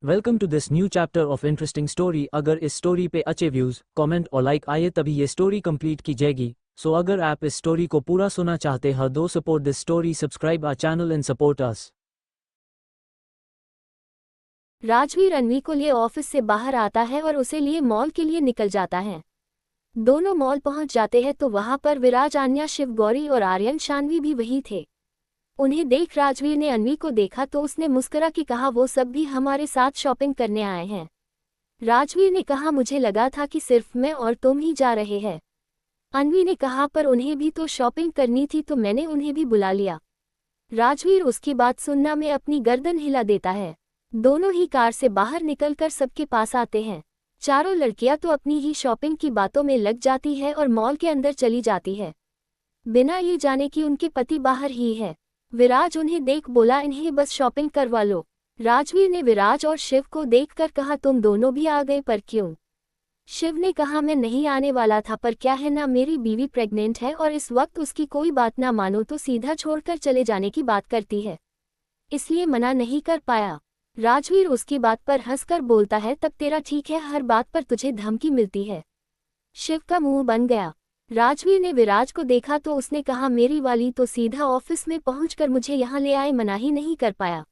Welcome to this new chapter of interesting story. अगर इस story पे अच्छे व्यूज, कमेंट और लाइक आए तभी ये स्टोरी कंप्लीट की जाएगी। सो अगर आप इस स्टोरी को पूरा सुनना चाहते हैं तो support this story, subscribe our channel and support us. Rajveer Anvi को लिए ऑफिस से बाहर आता है और उसे लिए मॉल के लिए निकल जाता है। दोनों मॉल पहुंच जाते हैं तो वहां पर विराज, आन्या, शिव, गौरी और आर्यन, शानवी भी वही थे। उन्हें देख राजवीर ने अन्वी को देखा तो उसने मुस्कुरा के कहा, वो सब भी हमारे साथ शॉपिंग करने आए हैं। राजवीर ने कहा, मुझे लगा था कि सिर्फ मैं और तुम ही जा रहे हैं। अन्वी ने कहा, पर उन्हें भी तो शॉपिंग करनी थी तो मैंने उन्हें भी बुला लिया। राजवीर उसकी बात सुनना में अपनी गर्दन हिला देता है। दोनों ही कार से बाहर निकलकर सबके पास आते हैं। चारों लड़कियां तो अपनी ही शॉपिंग की बातों में लग जाती है और मॉल के अंदर चली जाती है, बिना ये जाने कि उनके पति बाहर ही है। विराज उन्हें देख बोला, इन्हें बस शॉपिंग करवा लो। राजवीर ने विराज और शिव को देखकर कहा, तुम दोनों भी आ गए, पर क्यों? शिव ने कहा, मैं नहीं आने वाला था, पर क्या है ना, मेरी बीवी प्रेग्नेंट है और इस वक्त उसकी कोई बात ना मानो तो सीधा छोड़कर चले जाने की बात करती है, इसलिए मना नहीं कर पाया। राजवीर उसकी बात पर हंसकर बोलता है, तब तेरा ठीक है, हर बात पर तुझे धमकी मिलती है। शिव का मुंह बन गया। राजवीर ने विराज को देखा तो उसने कहा, मेरी वाली तो सीधा ऑफिस में पहुंचकर मुझे यहाँ ले आए, मना ही नहीं कर पाया।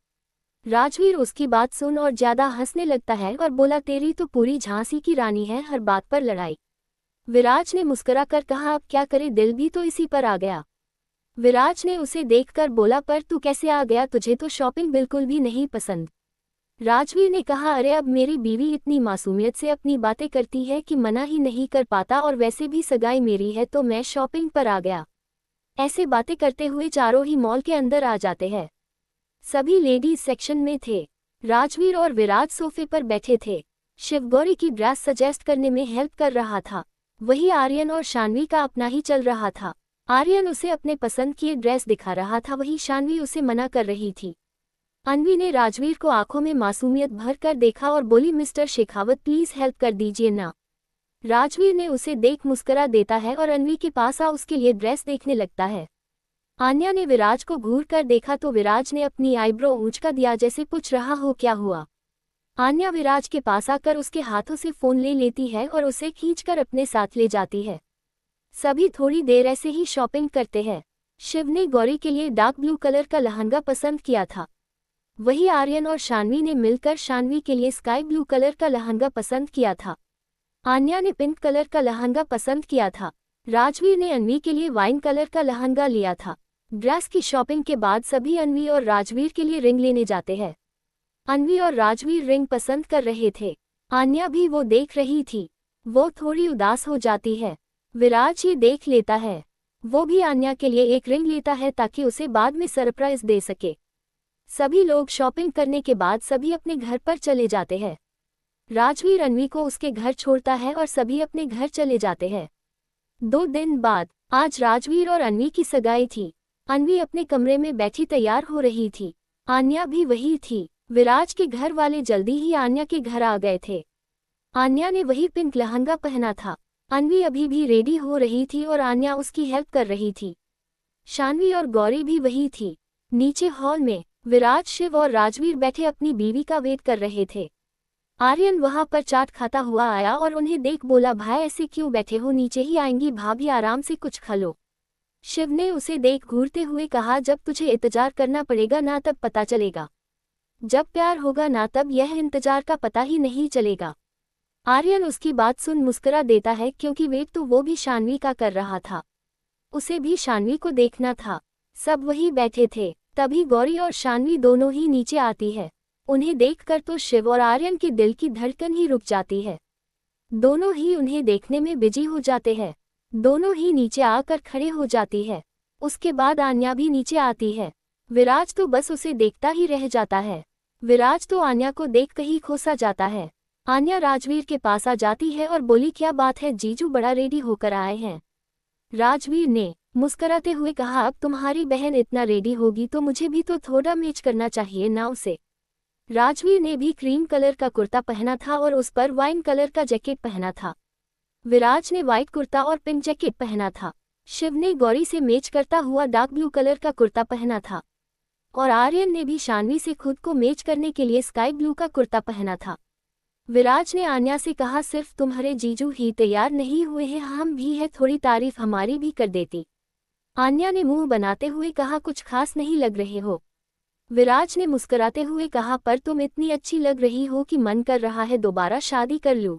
राजवीर उसकी बात सुन और ज्यादा हंसने लगता है और बोला, तेरी तो पूरी झांसी की रानी है, हर बात पर लड़ाई। विराज ने मुस्कुरा कर कहा, अब क्या करे, दिल भी तो इसी पर आ गया। विराज ने उसे देखकर बोला, पर तू कैसे आ गया, तुझे तो शॉपिंग बिल्कुल भी नहीं पसंद। राजवीर ने कहा, अरे अब मेरी बीवी इतनी मासूमियत से अपनी बातें करती है कि मना ही नहीं कर पाता, और वैसे भी सगाई मेरी है तो मैं शॉपिंग पर आ गया। ऐसे बातें करते हुए चारों ही मॉल के अंदर आ जाते हैं। सभी लेडीज सेक्शन में थे। राजवीर और विराज सोफे पर बैठे थे। शिव गौरी की ड्रेस सजेस्ट करने में हेल्प कर रहा था। वही आर्यन और शानवी का अपना ही चल रहा था। आर्यन उसे अपने पसंद की ड्रेस दिखा रहा था, वही शानवी उसे मना कर रही थी। अन्वी ने राजवीर को आंखों में मासूमियत भर कर देखा और बोली, मिस्टर शेखावत प्लीज हेल्प कर दीजिए ना। राजवीर ने उसे देख मुस्कुरा देता है और अन्वी के पास आ उसके लिए ड्रेस देखने लगता है। आन्या ने विराज को घूर कर देखा तो विराज ने अपनी आईब्रो ऊंचका दिया, जैसे पूछ रहा हो क्या हुआ। आन्या विराज के पास आकर उसके हाथों से फोन ले लेती है और उसे खींचकर अपने साथ ले जाती है। सभी थोड़ी देर ऐसे ही शॉपिंग करते हैं। शिव ने गौरी के लिए डार्क ब्लू कलर का लहंगा पसंद किया था। वही आर्यन और शानवी ने मिलकर शानवी के लिए स्काई ब्लू कलर का लहंगा पसंद किया था। आन्या ने पिंक कलर का लहंगा पसंद किया था। राजवीर ने अन्वी के लिए वाइन कलर का लहंगा लिया था। ड्रेस की शॉपिंग के बाद सभी अन्वी और राजवीर के लिए रिंग लेने जाते हैं। अन्वी और राजवीर रिंग पसंद कर रहे थे। आन्या भी वो देख रही थी। वो थोड़ी उदास हो जाती है। विराज ये देख लेता है। वो भी आन्या के लिए एक रिंग लेता है ताकि उसे बाद में सरप्राइज दे सके। सभी लोग शॉपिंग करने के बाद सभी अपने घर पर चले जाते हैं। राजवीर अन्वी को उसके घर छोड़ता है और सभी अपने घर चले जाते हैं। 2 दिन बाद आज राजवीर और अन्वी की सगाई थी। अन्वी अपने कमरे में बैठी तैयार हो रही थी। आन्या भी वही थी। विराज के घर वाले जल्दी ही आन्या के घर आ गए थे। आन्या ने वही पिंक लहंगा पहना था। अन्वी अभी भी रेडी हो रही थी और आन्या उसकी हेल्प कर रही थी। शानवी और गौरी भी वही थी। नीचे हॉल में विराज, शिव और राजवीर बैठे अपनी बीवी का वेट कर रहे थे। आर्यन वहां पर चाट खाता हुआ आया और उन्हें देख बोला, भाई ऐसे क्यों बैठे हो, नीचे ही आएंगी भाभी, आराम से कुछ खा लो। शिव ने उसे देख घूरते हुए कहा, जब तुझे इंतजार करना पड़ेगा ना तब पता चलेगा, जब प्यार होगा ना तब यह इंतजार का पता ही नहीं चलेगा। आर्यन उसकी बात सुन मुस्कुरा देता है, क्योंकि वेट तो वो भी शानवी का कर रहा था। उसे भी शानवी को देखना था। सब वही बैठे थे। तभी गौरी और शानवी दोनों ही नीचे आती है। उन्हें देखकर तो शिव और आर्यन के दिल की धड़कन ही रुक जाती है। दोनों ही उन्हें देखने में बिजी हो जाते हैं। दोनों ही नीचे आकर खड़े हो जाती है। उसके बाद आन्या भी नीचे आती है। विराज तो बस उसे देखता ही रह जाता है। विराज तो आन्या को देख कर ही खोसा जाता है। आन्या राजवीर के पास आ जाती है और बोली, क्या बात है जीजू, बड़ा रेडी होकर आए हैं। राजवीर ने मुस्कुराते हुए कहा, अब तुम्हारी बहन इतना रेडी होगी तो मुझे भी तो थोड़ा मैच करना चाहिए ना उसे। राजवीर ने भी क्रीम कलर का कुर्ता पहना था और उस पर वाइन कलर का जैकेट पहना था। विराज ने व्हाइट कुर्ता और पिंक जैकेट पहना था। शिव ने गौरी से मैच करता हुआ डार्क ब्लू कलर का कुर्ता पहना था। और आर्यन ने भी शान्वी से खुद को मैच करने के लिए स्काई ब्लू का कुर्ता पहना था। विराज ने आन्या से कहा, सिर्फ तुम्हारे जीजू ही तैयार नहीं हुए हैं, हम भी है, थोड़ी तारीफ हमारी भी कर देती। आन्या ने मुंह बनाते हुए कहा, कुछ खास नहीं लग रहे हो। विराज ने मुस्कुराते हुए कहा, पर तुम इतनी अच्छी लग रही हो कि मन कर रहा है दोबारा शादी कर लूं।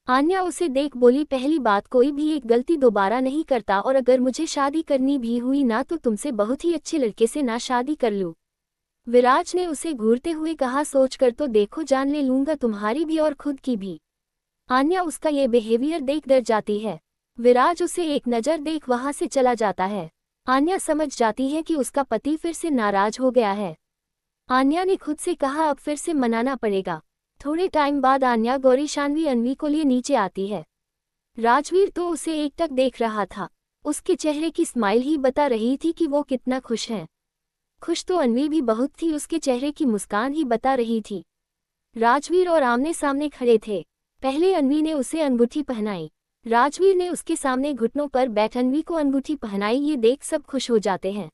आन्या उसे देख बोली, पहली बात, कोई भी एक गलती दोबारा नहीं करता, और अगर मुझे शादी करनी भी हुई ना तो तुमसे बहुत ही अच्छे लड़के से ना शादी कर लूं। विराज ने उसे घूरते हुए कहा, सोचकर तो देखो, जान ले लूंगा तुम्हारी भी और खुद की भी। आन्या उसका ये बिहेवियर देख डर जाती है। विराज उसे एक नज़र देख वहां से चला जाता है। आन्या समझ जाती है कि उसका पति फिर से नाराज हो गया है। आन्या ने खुद से कहा, अब फिर से मनाना पड़ेगा। थोड़े टाइम बाद आन्या गौरी शान्वी अन्वी को लिए नीचे आती है। राजवीर तो उसे एकटक देख रहा था। उसके चेहरे की स्माइल ही बता रही थी कि वो कितना खुश है। खुश तो अन्वी भी बहुत थी, उसके चेहरे की मुस्कान ही बता रही थी। राजवीर और आमने सामने खड़े थे। पहले अन्वी ने उसे अंगूठी पहनाई। राजवीर ने उसके सामने घुटनों पर बैठ अन्वी को अंगूठी पहनाई। ये देख सब खुश हो जाते हैं।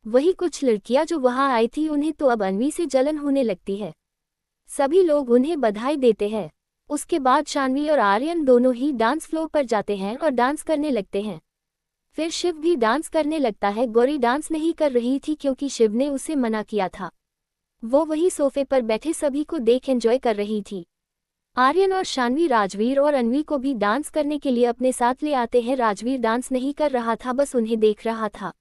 वही कुछ लड़कियां जो वहां आई थी, उन्हें तो अब अन्वी से जलन होने लगती है। सभी लोग उन्हें बधाई देते हैं। उसके बाद शान्वी और आर्यन दोनों ही डांस फ्लोर पर जाते हैं और डांस करने लगते हैं। फिर शिव भी डांस करने लगता है। गौरी डांस नहीं कर रही थी क्योंकि शिव ने उसे मना किया था। वो वही सोफे पर बैठे सभी को देख एंजॉय कर रही थी। आर्यन और शान्वी राजवीर और अन्वी को भी डांस करने के लिए अपने साथ ले आते हैं। राजवीर डांस नहीं कर रहा था, बस उन्हें देख रहा था।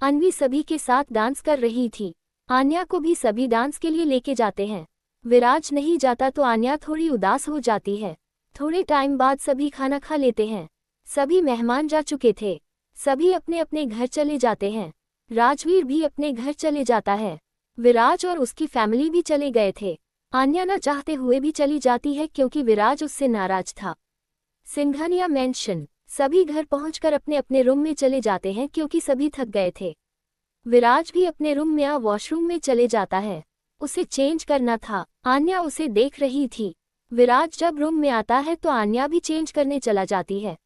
अन्वी सभी के साथ डांस कर रही थी। आन्या को भी सभी डांस के लिए लेके जाते हैं। विराज नहीं जाता तो आन्या थोड़ी उदास हो जाती है। थोड़े टाइम बाद सभी खाना खा लेते हैं। सभी मेहमान जा चुके थे। सभी अपने अपने घर चले जाते हैं। राजवीर भी अपने घर चले जाता है। विराज और उसकी फैमिली भी चले गए थे। आन्या न चाहते हुए भी चली जाती है क्योंकि विराज उससे नाराज था। सिंघानिया मेंशन। सभी घर पहुंचकर अपने अपने रूम में चले जाते हैं क्योंकि सभी थक गए थे। विराज भी अपने रूम में वॉशरूम में चले जाता है। उसे चेंज करना था। आन्या उसे देख रही थी। विराज जब रूम में आता है तो आन्या भी चेंज करने चला जाती है।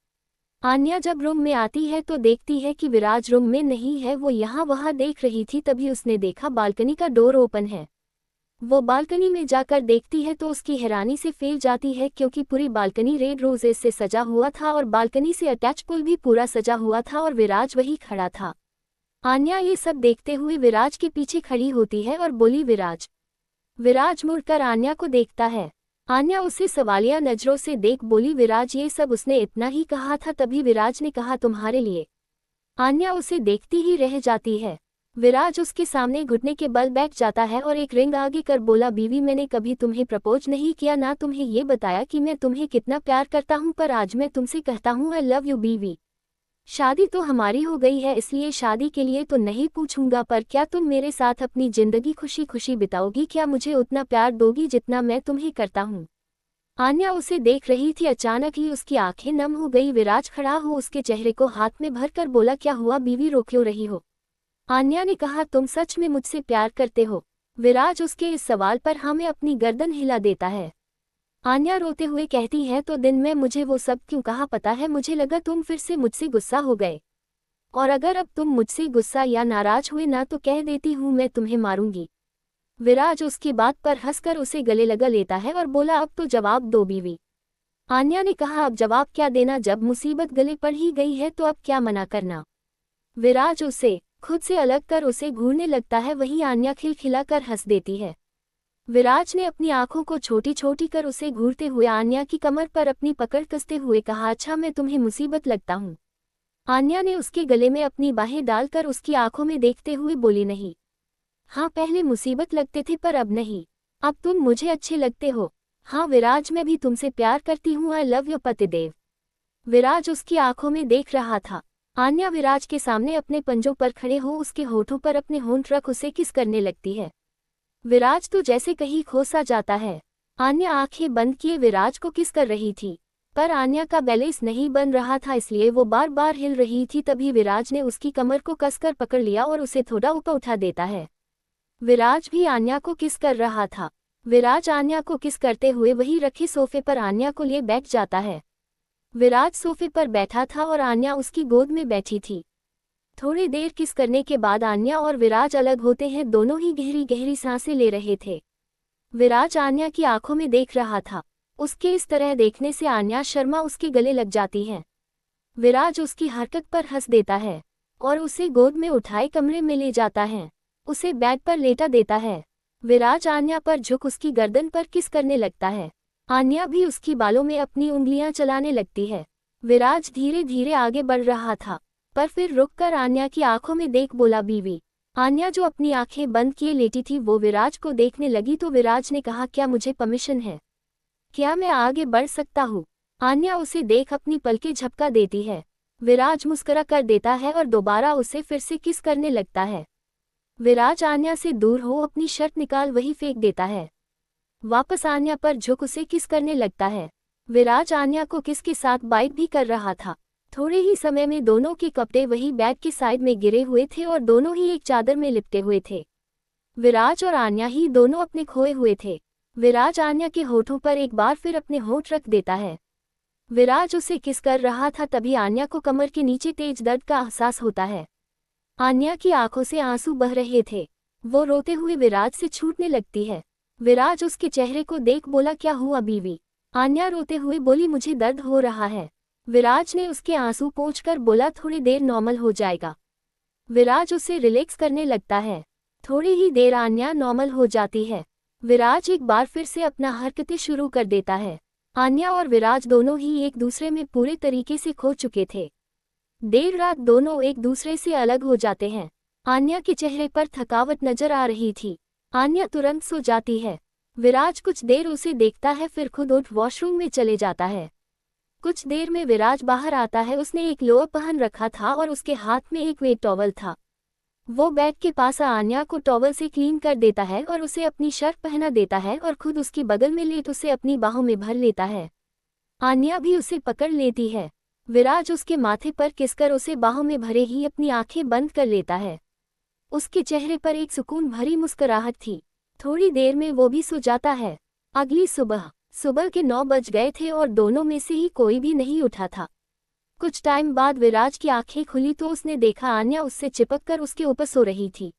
आन्या जब रूम में आती है तो देखती है कि विराज रूम में नहीं है। वो यहाँ वहाँ देख रही थी, तभी उसने देखा बालकनी का डोर ओपन है। वो बालकनी में जाकर देखती है तो उसकी हैरानी से फैल जाती है क्योंकि पूरी बालकनी रेड रोजेस से सजा हुआ था और बालकनी से अटैच पुल भी पूरा सजा हुआ था और विराज वही खड़ा था। आन्या ये सब देखते हुए विराज के पीछे खड़ी होती है और बोली, विराज। विराज मुड़कर आन्या को देखता है। आन्या उसे सवालिया नजरों से देख बोली, विराज। ये सब उसने इतना ही कहा था, तभी विराज ने कहा, तुम्हारे लिए। आन्या उसे देखती ही रह जाती है। विराज उसके सामने घुटने के बल बैठ जाता है और एक रिंग आगे कर बोला, बीवी, मैंने कभी तुम्हें प्रपोज नहीं किया, ना तुम्हें ये बताया कि मैं तुम्हें कितना प्यार करता हूँ, पर आज मैं तुमसे कहता हूँ, आई लव यू बीवी। शादी तो हमारी हो गई है, इसलिए शादी के लिए तो नहीं पूछूंगा, पर क्या तुम मेरे साथ अपनी जिंदगी खुशी खुशी बिताओगी? क्या मुझे उतना प्यार दोगी जितना मैं तुम्हें करता हूँ? आन्या उसे देख रही थी। अचानक ही उसकी आंखें नम हो गई। विराज खड़ा हो उसके चेहरे को हाथ में भरकर बोला, क्या हुआ बीवी, रो क्यों रही हो? आन्या ने कहा, तुम सच में मुझसे प्यार करते हो? विराज उसके इस सवाल पर हमें अपनी गर्दन हिला देता है। आन्या रोते हुए कहती है, तो दिन में मुझे वो सब क्यों कहा? पता है, मुझे लगा तुम फिर से मुझसे गुस्सा हो गए, और अगर अब तुम मुझसे गुस्सा या नाराज हुए ना तो कह देती हूँ मैं तुम्हें मारूंगी। विराज उसकी बात पर हंसकर उसे गले लगा लेता है और बोला, अब तो जवाब दो बीवी। आन्या ने कहा, अब जवाब क्या देना, जब मुसीबत गले पड़ ही गई है तो अब क्या मना करना। विराज उसे खुद से अलग कर उसे घूरने लगता है। वहीं आन्या खिलखिलाकर हंस देती है। विराज ने अपनी आंखों को छोटी छोटी कर उसे घूरते हुए आन्या की कमर पर अपनी पकड़ कसते हुए कहा, अच्छा मैं तुम्हें मुसीबत लगता हूँ? आन्या ने उसके गले में अपनी बाहें डालकर उसकी आंखों में देखते हुए बोली, नहीं। हाँ, पहले मुसीबत लगते थे पर अब नहीं। अब तुम मुझे अच्छे लगते हो। हाँ विराज, मैं भी तुमसे प्यार करती हूँ, आई लव यू पतिदेव। विराज उसकी आंखों में देख रहा था। आन्या विराज के सामने अपने पंजों पर खड़े हो उसके होठों पर अपने होंठ रख उसे किस करने लगती है। विराज तो जैसे कहीं खो सा जाता है। आन्या आंखें बंद किए विराज को किस कर रही थी, पर आन्या का बैलेंस नहीं बन रहा था, इसलिए वो बार बार हिल रही थी। तभी विराज ने उसकी कमर को कसकर पकड़ लिया और उसे थोड़ा ऊपर उठा देता है। विराज भी आन्या को किस कर रहा था। विराज आन्या को किस करते हुए वही रखे सोफे पर आन्या को लिए बैठ जाता है। विराज सोफे पर बैठा था और आन्या उसकी गोद में बैठी थी। थोड़ी देर किस करने के बाद आन्या और विराज अलग होते हैं। दोनों ही गहरी गहरी सांसें ले रहे थे। विराज आन्या की आंखों में देख रहा था। उसके इस तरह देखने से आन्या शर्मा उसके गले लग जाती है। विराज उसकी हरकत पर हंस देता है और उसे गोद में उठाए कमरे में ले जाता है। उसे बेड पर लेटा देता है। विराज आन्या पर झुक उसकी गर्दन पर किस करने लगता है। आन्या भी उसकी बालों में अपनी उंगलियां चलाने लगती है। विराज धीरे धीरे आगे बढ़ रहा था, पर फिर रुककर आन्या की आंखों में देख बोला, बीवी। आन्या जो अपनी आंखें बंद किए लेटी थी वो विराज को देखने लगी तो विराज ने कहा, क्या मुझे परमिशन है? क्या मैं आगे बढ़ सकता हूँ? आन्या उसे देख अपनी पलकें झपका देती है। विराज मुस्कुरा कर देता है और दोबारा उसे फिर से किस करने लगता है। विराज आन्या से दूर हो अपनी शर्ट निकाल वही फेंक देता है। वापस आन्या पर झुक उसे किस करने लगता है। विराज आन्या को किस के साथ बाइट भी कर रहा था। थोड़े ही समय में दोनों के कपड़े वही बेड के साइड में गिरे हुए थे और दोनों ही एक चादर में लिपटे हुए थे। विराज और आन्या ही दोनों अपने खोए हुए थे। विराज आन्या के होठों पर एक बार फिर अपने होठ रख देता है। विराज उसे किस कर रहा था तभी आन्या को कमर के नीचे तेज दर्द का एहसास होता है। आन्या की आंखों से आंसू बह रहे थे। वो रोते हुए विराज से छूटने लगती है। विराज उसके चेहरे को देख बोला, क्या हुआ बीवी? आन्या रोते हुए बोली, मुझे दर्द हो रहा है। विराज ने उसके आंसू पोंछकर बोला, थोड़ी देर नॉर्मल हो जाएगा। विराज उसे रिलैक्स करने लगता है। थोड़ी ही देर आन्या नॉर्मल हो जाती है। विराज एक बार फिर से अपना हरकतें शुरू कर देता है। आन्या और विराज दोनों ही एक दूसरे में पूरे तरीके से खो चुके थे। देर रात दोनों एक दूसरे से अलग हो जाते हैं। आन्या के चेहरे पर थकावट नजर आ रही थी। आन्या तुरंत सो जाती है। विराज कुछ देर उसे देखता है, फिर खुद उठ वॉशरूम में चले जाता है। कुछ देर में विराज बाहर आता है। उसने एक लोअर पहन रखा था और उसके हाथ में एक वेट टॉवल था। वो बेड के पास आन्या को टॉवल से क्लीन कर देता है और उसे अपनी शर्ट पहना देता है और खुद उसकी बगल में लेट उसे अपनी बाहों में भर लेता है। आन्या भी उसे पकड़ लेती है। विराज उसके माथे पर किसकर उसे बाहों में भरे ही अपनी आंखें बंद कर लेता है। उसके चेहरे पर एक सुकून भरी मुस्कुराहट थी। थोड़ी देर में वो भी सो जाता है। अगली सुबह के 9 बज गए थे और दोनों में से ही कोई भी नहीं उठा था। कुछ टाइम बाद विराज की आंखें खुली तो उसने देखा आन्या उससे चिपक कर उसके ऊपर सो रही थी।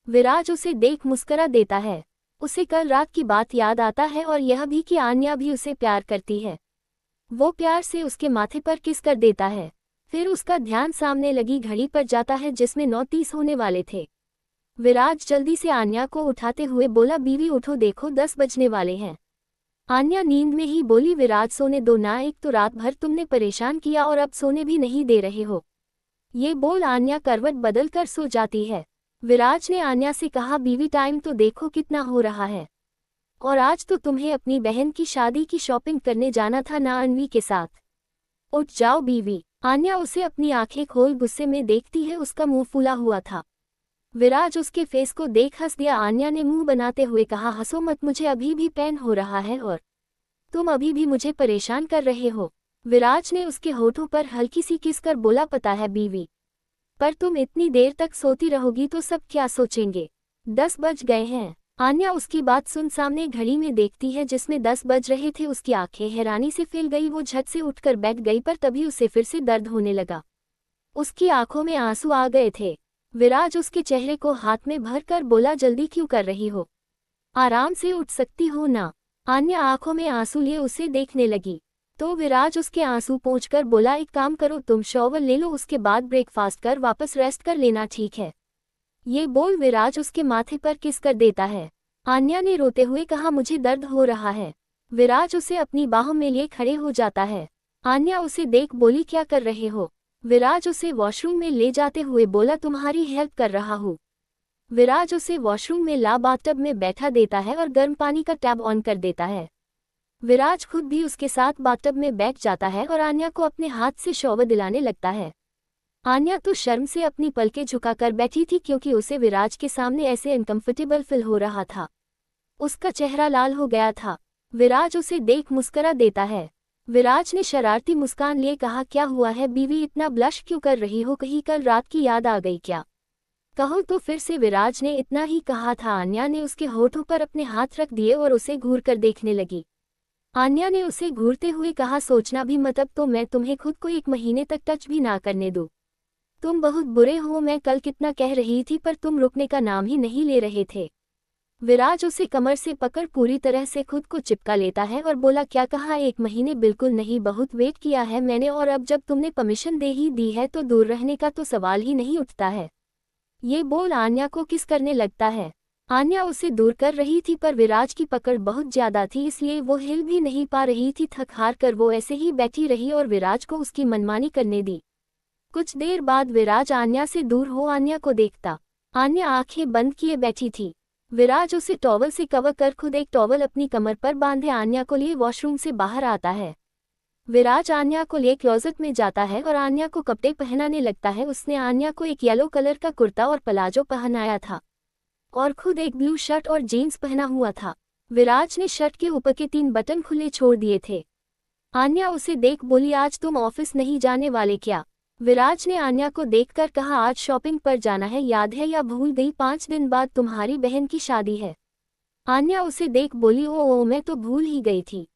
विराज उसे देख मुस्कुरा देता है। उसे कल रात की बात याद आता है और यह भी कि आन्या भी उसे प्यार करती है। वो प्यार से उसके माथे पर किस कर देता है। फिर उसका ध्यान सामने लगी घड़ी पर जाता है जिसमें 9:30 होने वाले थे। विराज जल्दी से आन्या को उठाते हुए बोला, बीवी उठो, देखो 10 बजने वाले हैं। आन्या नींद में ही बोली, विराज सोने दो ना, एक तो रात भर तुमने परेशान किया और अब सोने भी नहीं दे रहे हो। ये बोल आन्या करवट बदल कर सो जाती है। विराज ने आन्या से कहा, बीवी टाइम तो देखो कितना हो रहा है, और आज तो तुम्हें अपनी बहन की शादी की शॉपिंग करने जाना था ना अनवी के साथ। उठ जाओ बीवी। आन्या उसे अपनी आंखें खोल गुस्से में देखती है। उसका मुंह फूला हुआ था। विराज उसके फेस को देख हंस दिया। आन्या ने मुंह बनाते हुए कहा, हंसो मत, मुझे अभी भी पेन हो रहा है और तुम अभी भी मुझे परेशान कर रहे हो। विराज ने उसके होठों पर हल्की सी किस कर बोला, पता है बीवी, पर तुम इतनी देर तक सोती रहोगी तो सब क्या सोचेंगे? 10 बज गए हैं। आन्या उसकी बात सुन सामने घड़ी में देखती है जिसमें 10 बज रहे थे। उसकी आंखें हैरानी से फैल गई। वो झट से उठकर बैठ गई, पर तभी उसे फिर से दर्द होने लगा। उसकी आंखों में आंसू आ गए थे। विराज उसके चेहरे को हाथ में भर कर बोला, जल्दी क्यों कर रही हो? आराम से उठ सकती हो ना? आन्या आंखों में आंसू लिए उसे देखने लगी तो विराज उसके आंसू पोंछकर बोला, एक काम करो, तुम शॉवर ले लो, उसके बाद ब्रेकफास्ट कर वापस रेस्ट कर लेना, ठीक है? ये बोल विराज उसके माथे पर किस कर देता है। आन्या ने रोते हुए कहा, मुझे दर्द हो रहा है। विराज उसे अपनी बाहों में लिए खड़े हो जाता है। आन्या उसे देख बोली, क्या कर रहे हो? विराज उसे वॉशरूम में ले जाते हुए बोला, तुम्हारी हेल्प कर रहा हूँ। विराज उसे वॉशरूम में ला बाथटब में बैठा देता है और गर्म पानी का टैप ऑन कर देता है। विराज खुद भी उसके साथ बाथटब में बैठ जाता है और आन्या को अपने हाथ से शॉवर दिलाने लगता है। आन्या तो शर्म से अपनी पलकें झुकाकर बैठी थी क्योंकि उसे विराज के सामने ऐसे अनकंफर्टेबल फील हो रहा था। उसका चेहरा लाल हो गया था। विराज उसे देख मुस्कुरा देता है। विराज ने शरारती मुस्कान लिए कहा, क्या हुआ है बीवी, इतना ब्लश क्यों कर रही हो? कहीं कल रात की याद आ गई क्या? कहो तो फिर से। विराज ने इतना ही कहा था। आन्या ने उसके होठों पर अपने हाथ रख दिए और उसे घूर कर देखने लगी। आन्या ने उसे घूरते हुए कहा, सोचना भी मत, अब तो मैं तुम्हें खुद को 1 महीने तक टच भी ना करने दूं। तुम बहुत बुरे हो, मैं कल कितना कह रही थी पर तुम रुकने का नाम ही नहीं ले रहे थे। विराज उसे कमर से पकड़ पूरी तरह से खुद को चिपका लेता है और बोला, क्या कहा? 1 महीने? बिल्कुल नहीं, बहुत वेट किया है मैंने, और अब जब तुमने परमिशन दे ही दी है तो दूर रहने का तो सवाल ही नहीं उठता है। ये बोल आन्या को किस करने लगता है। आन्या उसे दूर कर रही थी पर विराज की पकड़ बहुत ज्यादा थी, इसलिए वो हिल भी नहीं पा रही थी। थक हार कर वो ऐसे ही बैठी रही और विराज को उसकी मनमानी करने दी। कुछ देर बाद विराज आन्या से दूर हो आन्या को देखता। आन्या आंखें बंद किए बैठी थी। विराज उसे टॉवल से कवर कर खुद एक टॉवल अपनी कमर पर बांधे आन्या को लिए वॉशरूम से बाहर आता है। विराज आन्या को लिए क्लोजेट में जाता है और आन्या को कपड़े पहनाने लगता है। उसने आन्या को एक येलो कलर का कुर्ता और प्लाजो पहनाया था और खुद एक ब्लू शर्ट और जीन्स पहना हुआ था। विराज ने शर्ट के ऊपर के 3 बटन खुले छोड़ दिए थे। आन्या उसे देख बोली, आज तुम ऑफिस नहीं जाने वाले क्या? विराज ने आन्या को देखकर कहा, आज शॉपिंग पर जाना है, याद है या भूल गई? 5 दिन बाद तुम्हारी बहन की शादी है। आन्या उसे देख बोली, ओ मैं तो भूल ही गई थी।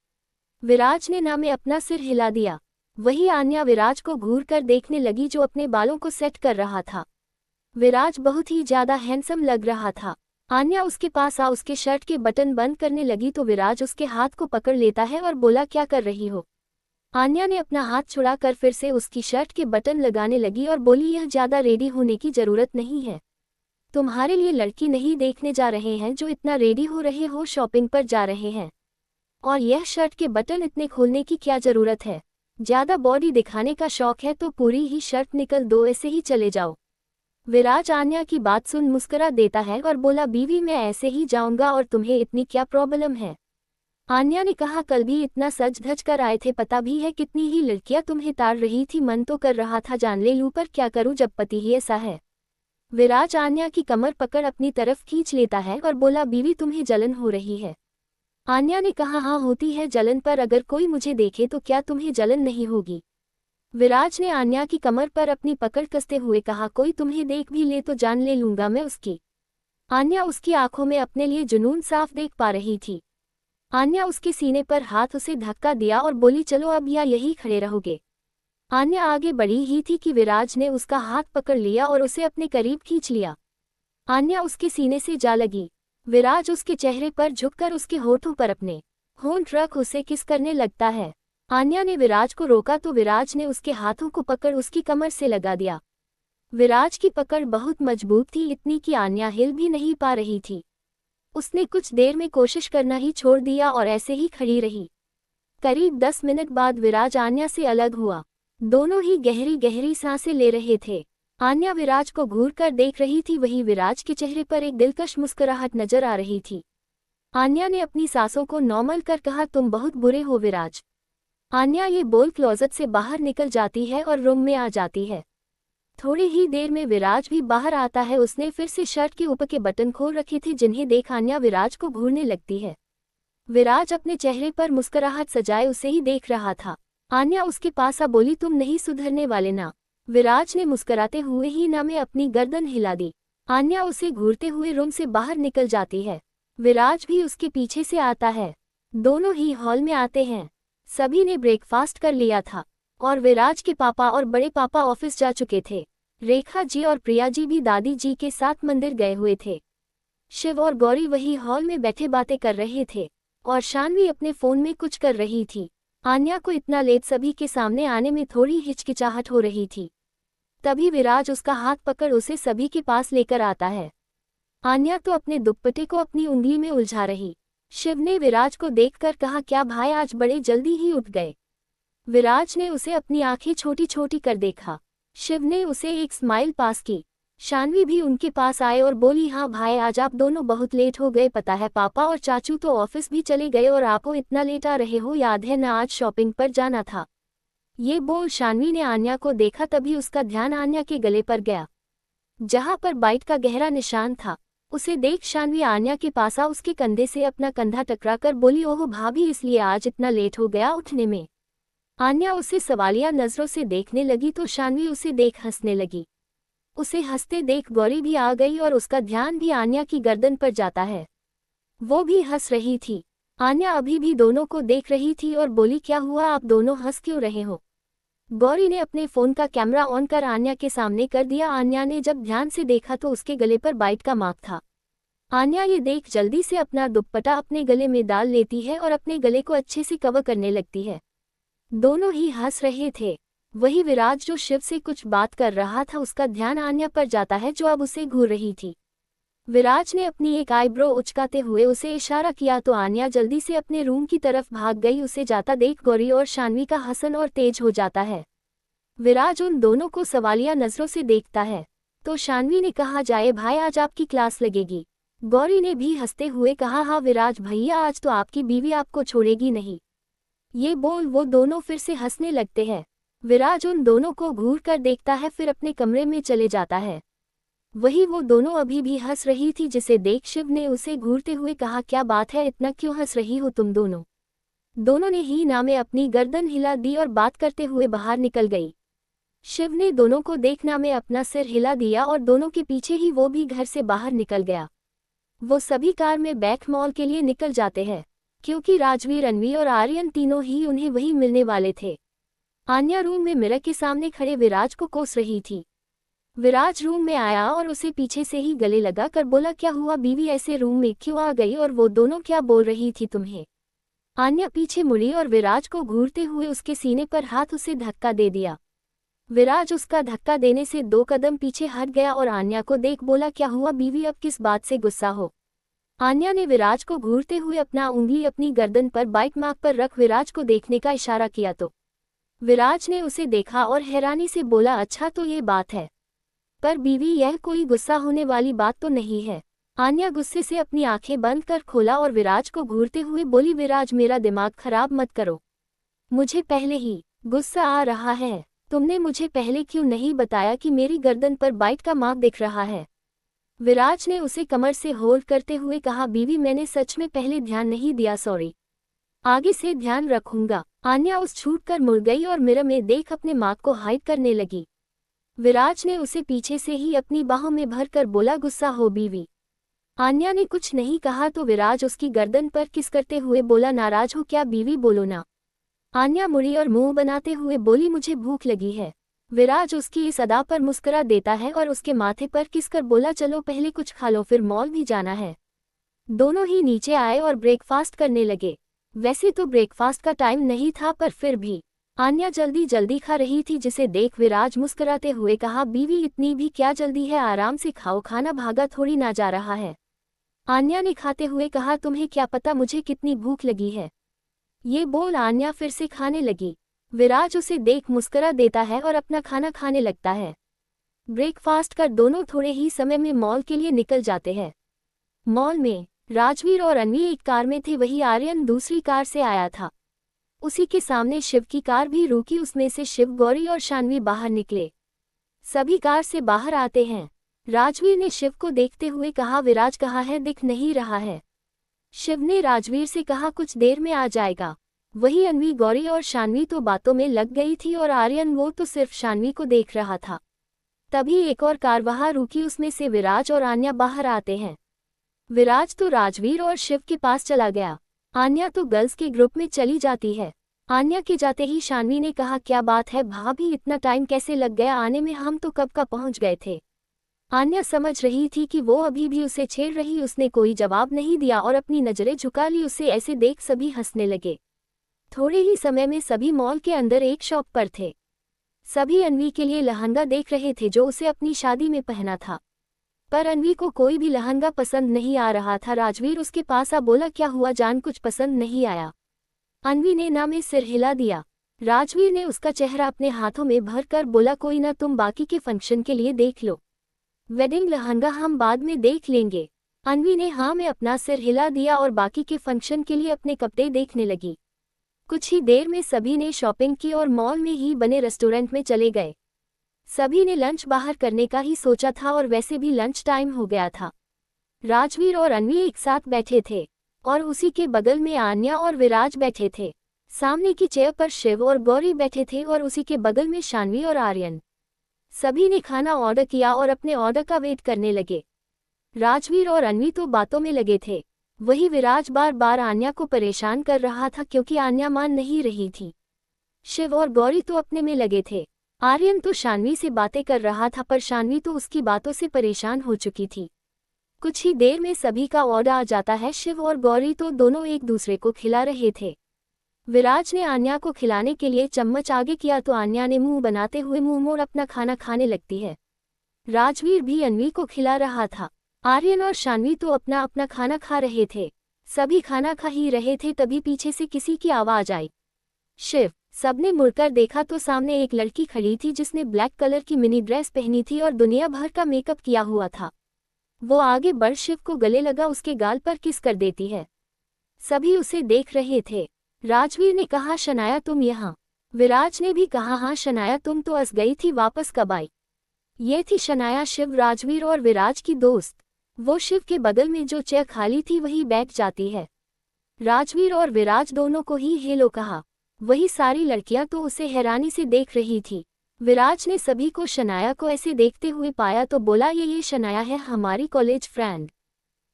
विराज ने ना में अपना सिर हिला दिया। वही आन्या विराज को घूर कर देखने लगी जो अपने बालों को सेट कर रहा था। विराज बहुत ही ज्यादा हैंडसम लग रहा था। आन्या उसके पास आ उसके शर्ट के बटन बंद करने लगी तो विराज उसके हाथ को पकड़ लेता है और बोला, क्या कर रही हो? आन्या ने अपना हाथ छुड़ाकर फिर से उसकी शर्ट के बटन लगाने लगी और बोली, यह ज्यादा रेडी होने की जरूरत नहीं है। तुम्हारे लिए लड़की नहीं देखने जा रहे हैं जो इतना रेडी हो रहे हो, शॉपिंग पर जा रहे हैं। और यह शर्ट के बटन इतने खोलने की क्या जरूरत है? ज्यादा बॉडी दिखाने का शौक है तो पूरी ही शर्ट निकल दो, ऐसे ही चले जाओ। विराज आन्या की बात सुन मुस्कुरा देता है और बोला, बीवी मैं ऐसे ही जाऊंगा और तुम्हें इतनी क्या प्रॉब्लम है? आन्या ने कहा, कल भी इतना सज धज कर आए थे, पता भी है कितनी ही लड़कियां तुम्हें ताड़ रही थी, मन तो कर रहा था जान ले लूं पर क्या करूं जब पति ही ऐसा है। विराज आन्या की कमर पकड़ अपनी तरफ खींच लेता है और बोला, बीवी तुम्हें जलन हो रही है? आन्या ने कहा, हाँ होती है जलन, पर अगर कोई मुझे देखे तो क्या तुम्हें जलन नहीं होगी? विराज ने आन्या की कमर पर अपनी पकड़ कसते हुए कहा, कोई तुम्हें देख भी ले तो जान ले लूंगा मैं उसकी। आन्या उसकी आंखों में अपने लिए जुनून साफ देख पा रही थी। आन्या उसके सीने पर हाथ उसे धक्का दिया और बोली, चलो अब या यही खड़े रहोगे? आन्या आगे बढ़ी ही थी कि विराज ने उसका हाथ पकड़ लिया और उसे अपने करीब खींच लिया। आन्या उसके सीने से जा लगी। विराज उसके चेहरे पर झुककर उसके होठों पर अपने होंठ रख उसे किस करने लगता है। आन्या ने विराज को रोका तो विराज ने उसके हाथों को पकड़ उसकी कमर से लगा दिया। विराज की पकड़ बहुत मजबूत थी, इतनी कि आन्या हिल भी नहीं पा रही थी। उसने कुछ देर में कोशिश करना ही छोड़ दिया और ऐसे ही खड़ी रही। करीब 10 मिनट बाद विराज आन्या से अलग हुआ। दोनों ही गहरी गहरी सांसें ले रहे थे। आन्या विराज को घूर कर देख रही थी, वहीं विराज के चेहरे पर एक दिलकश मुस्कुराहट नजर आ रही थी। आन्या ने अपनी सांसों को नॉर्मल कर कहा, तुम बहुत बुरे हो विराज। आन्या ये बोल क्लोजेट से बाहर निकल जाती है और रूम में आ जाती है। थोड़ी ही देर में विराज भी बाहर आता है। उसने फिर से शर्ट के ऊपर के बटन खोल रखे थे जिन्हें देख आन्या विराज को घूरने लगती है। विराज अपने चेहरे पर मुस्कुराहट सजाए उसे ही देख रहा था। आन्या उसके पास आ बोली, तुम नहीं सुधरने वाले ना? विराज ने मुस्कुराते हुए ही ना में अपनी गर्दन हिला दी। आन्या उसे घूरते हुए रूम से बाहर निकल जाती है। विराज भी उसके पीछे से आता है। दोनों ही हॉल में आते हैं। सभी ने ब्रेकफास्ट कर लिया था और विराज के पापा और बड़े पापा ऑफिस जा चुके थे। रेखा जी और प्रिया जी भी दादी जी के साथ मंदिर गए हुए थे। शिव और गौरी वही हॉल में बैठे बातें कर रहे थे और शान्वी अपने फोन में कुछ कर रही थी। आन्या को इतना लेट सभी के सामने आने में थोड़ी हिचकिचाहट हो रही थी। तभी विराज उसका हाथ पकड़ उसे सभी के पास लेकर आता है। आन्या तो अपने दुपट्टे को अपनी उंगली में उलझा रही। शिव ने विराज को देखकर कहा, क्या भाई आज बड़े जल्दी ही उठ गए? विराज ने उसे अपनी आंखें छोटी छोटी कर देखा। शिव ने उसे एक स्माइल पास की। शान्वी भी उनके पास आए और बोली, हाँ भाई आज आप दोनों बहुत लेट हो गए, पता है पापा और चाचू तो ऑफिस भी चले गए और आपको इतना लेट आ रहे हो, याद है ना आज शॉपिंग पर जाना था। ये बोल शान्वी ने आन्या को देखा, तभी उसका ध्यान आन्या के गले पर गया जहां पर बाइट का गहरा निशान था। उसे देख शान्वी आन्या के पास आ उसके कंधे से अपना कंधा टकराकर बोली, ओह भाभी इसलिए आज इतना लेट हो गया उठने में? आन्या उसे सवालिया नजरों से देखने लगी तो शान्वी उसे देख हंसने लगी। उसे हंसते देख गौरी भी आ गई और उसका ध्यान भी आन्या की गर्दन पर जाता है। वो भी हंस रही थी। आन्या अभी भी दोनों को देख रही थी और बोली, क्या हुआ आप दोनों हंस क्यों रहे हो? गौरी ने अपने फोन का कैमरा ऑन कर आन्या के सामने कर दिया। आन्या ने जब ध्यान से देखा तो उसके गले पर बाइट का मार्क था। आन्या ये देख जल्दी से अपना दुपट्टा अपने गले में डाल लेती है और अपने गले को अच्छे से कवर करने लगती है। दोनों ही हंस रहे थे। वही विराज जो शिव से कुछ बात कर रहा था, उसका ध्यान आन्या पर जाता है जो अब उसे घूर रही थी। विराज ने अपनी एक आईब्रो उचकाते हुए उसे इशारा किया तो आन्या जल्दी से अपने रूम की तरफ भाग गई। उसे जाता देख गौरी और शान्वी का हंसन और तेज हो जाता है। विराज उन दोनों को सवालिया नजरों से देखता है तो शान्वी ने कहा, जाए भाई आज आपकी क्लास लगेगी। गौरी ने भी हंसते हुए कहा, हाँ विराज भैया आज तो आपकी बीवी आपको छोड़ेगी नहीं। ये बोल वो दोनों फिर से हंसने लगते हैं। विराज उन दोनों को घूर कर देखता है फिर अपने कमरे में चले जाता है। वही वो दोनों अभी भी हंस रही थी जिसे देख शिव ने उसे घूरते हुए कहा, क्या बात है इतना क्यों हंस रही हो तुम दोनों। दोनों ने ही ना में अपनी गर्दन हिला दी और बात करते हुए बाहर निकल गई। शिव ने दोनों को देखना में अपना सिर हिला दिया और दोनों के पीछे ही वो भी घर से बाहर निकल गया। वो सभी कार में बैठ मॉल के लिए निकल जाते हैं क्योंकि राजवीर, अनवी और आर्यन तीनों ही उन्हें वही मिलने वाले थे। आन्या रूम में मिरर के सामने खड़े विराज को कोस रही थी। विराज रूम में आया और उसे पीछे से ही गले लगा कर बोला, क्या हुआ बीवी ऐसे रूम में क्यों आ गई और वो दोनों क्या बोल रही थी तुम्हें। आन्या पीछे मुड़ी और विराज को घूरते हुए उसके सीने पर हाथ उसे धक्का दे दिया। विराज उसका धक्का देने से 2 कदम पीछे हट गया और आन्या को देख बोला, क्या हुआ बीवी अब किस बात से गुस्सा हो। आन्या ने विराज को घूरते हुए अपना उंगली अपनी गर्दन पर बाइट मार्क पर रख विराज को देखने का इशारा किया तो विराज ने उसे देखा और हैरानी से बोला, अच्छा तो ये बात है, पर बीवी यह कोई गुस्सा होने वाली बात तो नहीं है। आन्या गुस्से से अपनी आंखें बंद कर खोला और विराज को घूरते हुए बोली, विराज मेरा दिमाग खराब मत करो, मुझे पहले ही गुस्सा आ रहा है। तुमने मुझे पहले क्यों नहीं बताया कि मेरी गर्दन पर बाइट का मार्क दिख रहा है। विराज ने उसे कमर से होल्ड करते हुए कहा, बीवी मैंने सच में पहले ध्यान नहीं दिया, सॉरी, आगे से ध्यान रखूंगा। आन्या उस छूट कर मुड़ गई और मिरर में देख अपने मार्क को हाइड करने लगी। विराज ने उसे पीछे से ही अपनी बाहों में भर कर बोला, गुस्सा हो बीवी। आन्या ने कुछ नहीं कहा तो विराज उसकी गर्दन पर किस करते हुए बोला, नाराज हो क्या बीवी, बोलो ना। आन्या मुड़ी और मुंह बनाते हुए बोली, मुझे भूख लगी है। विराज उसकी इस अदा पर मुस्कुरा देता है और उसके माथे पर किसकर बोला, चलो पहले कुछ खा लो फिर मॉल भी जाना है। दोनों ही नीचे आए और ब्रेकफास्ट करने लगे। वैसे तो ब्रेकफास्ट का टाइम नहीं था पर फिर भी आन्या जल्दी जल्दी खा रही थी जिसे देख विराज मुस्कुराते हुए कहा, बीवी इतनी भी क्या जल्दी है, आराम से खाओ, खाना भागा थोड़ी ना जा रहा है। आन्या ने खाते हुए कहा, तुम्हें क्या पता मुझे कितनी भूख लगी है। ये बोल आन्या फिर से खाने लगी। विराज उसे देख मुस्कुरा देता है और अपना खाना खाने लगता है। ब्रेकफास्ट कर दोनों थोड़े ही समय में मॉल के लिए निकल जाते हैं। मॉल में राजवीर और अनवी एक कार में थे, वही आर्यन दूसरी कार से आया था। उसी के सामने शिव की कार भी रुकी, उसमें से शिव, गौरी और शान्वी बाहर निकले। सभी कार से बाहर आते हैं। राजवीर ने शिव को देखते हुए कहा, विराज कहाँ है, दिख नहीं रहा है। शिव ने राजवीर से कहा, कुछ देर में आ जाएगा। वही अनवी, गौरी और शान्वी तो बातों में लग गई थी और आर्यन वो तो सिर्फ शान्वी को देख रहा था। तभी एक और कार वहां रुकी, उसमें से विराज और आन्या बाहर आते हैं। विराज तो राजवीर और शिव के पास चला गया। आन्या तो गर्ल्स के ग्रुप में चली जाती है। आन्या के जाते ही शान्वी ने कहा, क्या बात है भाभी, इतना टाइम कैसे लग गया आने में, हम तो कब का पहुंच गए थे। आन्या समझ रही थी कि वो अभी भी उसे छेड़ रही, उसने कोई जवाब नहीं दिया और अपनी नजरें झुका ली। उसे ऐसे देख सभी हंसने लगे। थोड़े ही समय में सभी मॉल के अंदर एक शॉप पर थे। सभी अनवी के लिए लहंगा देख रहे थे जो उसे अपनी शादी में पहना था, पर अनवी को कोई भी लहंगा पसंद नहीं आ रहा था। राजवीर उसके पास आ बोला, क्या हुआ जान, कुछ पसंद नहीं आया। अनवी ने ना में सिर हिला दिया। राजवीर ने उसका चेहरा अपने हाथों में भर कर बोला, कोई ना, तुम बाकी के फंक्शन के लिए देख लो, वेडिंग लहंगा हम बाद में देख लेंगे। अनवी ने हाँ में अपना सिर हिला दिया और बाकी के फंक्शन के लिए अपने कपड़े देखने लगी। कुछ ही देर में सभी ने शॉपिंग की और मॉल में ही बने रेस्टोरेंट में चले गए। सभी ने लंच बाहर करने का ही सोचा था और वैसे भी लंच टाइम हो गया था। राजवीर और अनवी एक साथ बैठे थे और उसी के बगल में आन्या और विराज बैठे थे। सामने की चेयर पर शिव और गौरी बैठे थे और उसी के बगल में शान्वी और आर्यन। सभी ने खाना ऑर्डर किया और अपने ऑर्डर का वेट करने लगे। राजवीर और अनवी तो बातों में लगे थे। वही विराज बार बार आन्या को परेशान कर रहा था क्योंकि आन्या मान नहीं रही थी। शिव और गौरी तो अपने में लगे थे। आर्यन तो शान्वी से बातें कर रहा था, पर शान्वी तो उसकी बातों से परेशान हो चुकी थी। कुछ ही देर में सभी का ऑर्डर आ जाता है। शिव और गौरी तो दोनों एक दूसरे को खिला रहे थे। विराज ने आन्या को खिलाने के लिए चम्मच आगे किया तो आन्या ने मुंह बनाते हुए मुंह मोड़ अपना खाना खाने लगती है। राजवीर भी अन्वी को खिला रहा था। आर्यन और शान्वी तो अपना अपना खाना खा रहे थे। सभी खाना खा ही रहे थे, तभी पीछे से किसी की आवाज आई। शिव। सबने मुड़कर देखा तो सामने एक लड़की खड़ी थी जिसने ब्लैक कलर की मिनी ड्रेस पहनी थी और दुनिया भर का मेकअप किया हुआ था। वो आगे बढ़ शिव को गले लगा उसके गाल पर किस कर देती है। सभी उसे देख रहे थे। राजवीर ने कहा, शनाया तुम यहाँ? विराज ने भी कहा, हाँ शनाया, तुम तो अस गई थी, वापस कब आई? ये थी शनाया, शिव, राजवीर और विराज की दोस्त। वो शिव के बगल में जो चेयर खाली थी वही बैठ जाती है। राजवीर और विराज दोनों को ही हेलो कहा। वही सारी लड़कियां तो उसे हैरानी से देख रही थी। विराज ने सभी को शनाया को ऐसे देखते हुए पाया तो बोला, ये शनाया है, हमारी कॉलेज फ्रेंड।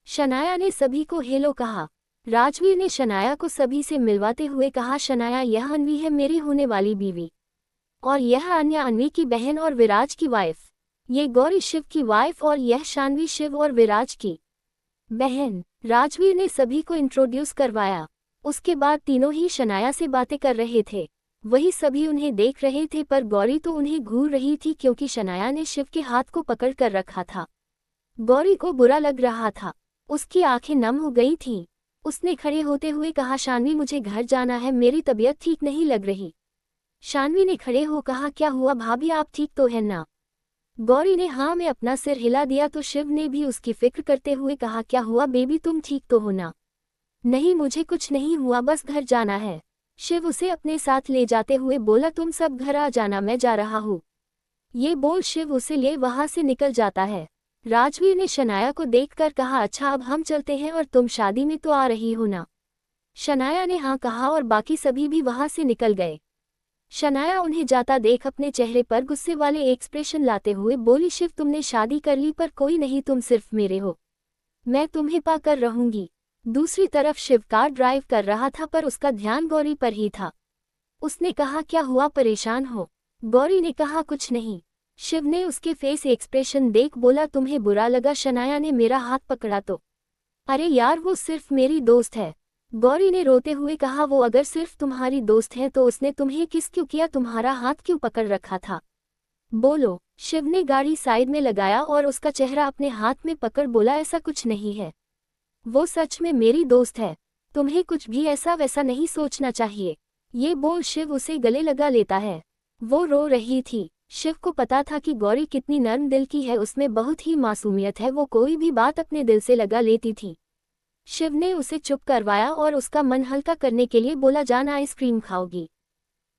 शनाया ने सभी को हेलो कहा। राजवीर ने शनाया को सभी से मिलवाते हुए कहा, शनाया यह अन्वी है, मेरी होने वाली बीवी, और यह अन्या अन्वी की बहन और विराज की वाइफ। ये गौरी शिव की वाइफ और यह शान्वी शिव और विराज की बहन। राजवीर ने सभी को इंट्रोड्यूस करवाया। उसके बाद तीनों ही शनाया से बातें कर रहे थे। वही सभी उन्हें देख रहे थे, पर गौरी तो उन्हें घूर रही थी क्योंकि शनाया ने शिव के हाथ को पकड़ कर रखा था। गौरी को बुरा लग रहा था, उसकी आंखें नम हो गई थीं। उसने खड़े होते हुए कहा, शान्वी मुझे घर जाना है, मेरी तबीयत ठीक नहीं लग रही। शान्वी ने खड़े हो कहा, क्या हुआ भाभी, आप ठीक तो है ना? गौरी ने हाँ में अपना सिर हिला दिया तो शिव ने भी उसकी फिक्र करते हुए कहा, क्या हुआ बेबी, तुम ठीक तो हो ना? नहीं मुझे कुछ नहीं हुआ, बस घर जाना है। शिव उसे अपने साथ ले जाते हुए बोला, तुम सब घर आ जाना, मैं जा रहा हूँ। ये बोल शिव उसे ले वहां से निकल जाता है। राजवीर ने शनाया को देखकर कहा, अच्छा अब हम चलते हैं, और तुम शादी में तो आ रही हो ना? शनाया ने हाँ कहा और बाकी सभी भी वहां से निकल गए। शनाया उन्हें जाता देख अपने चेहरे पर गुस्से वाले एक्सप्रेशन लाते हुए बोली, शिव तुमने शादी कर ली, पर कोई नहीं, तुम सिर्फ मेरे हो, मैं तुम्हें पाकर रहूंगी। दूसरी तरफ शिव कार ड्राइव कर रहा था, पर उसका ध्यान गौरी पर ही था। उसने कहा, क्या हुआ, परेशान हो? गौरी ने कहा, कुछ नहीं। शिव ने उसके फेस एक्सप्रेशन देख बोला, तुम्हें बुरा लगा शनाया ने मेरा हाथ पकड़ा तो? अरे यार वो सिर्फ मेरी दोस्त है। गौरी ने रोते हुए कहा, वो अगर सिर्फ तुम्हारी दोस्त है तो उसने तुम्हें किस क्यों किया, तुम्हारा हाथ क्यों पकड़ रखा था? बोलो। शिव ने गाड़ी साइड में लगाया और उसका चेहरा अपने हाथ में पकड़ बोला, ऐसा कुछ नहीं है, वो सच में मेरी दोस्त है, तुम्हें कुछ भी ऐसा वैसा नहीं सोचना चाहिए। ये बोल शिव उसे गले लगा लेता है। वो रो रही थी। शिव को पता था कि गौरी कितनी नर्म दिल की है, उसमें बहुत ही मासूमियत है, वो कोई भी बात अपने दिल से लगा लेती थी। शिव ने उसे चुप करवाया और उसका मन हल्का करने के लिए बोला, जान आइसक्रीम खाओगी?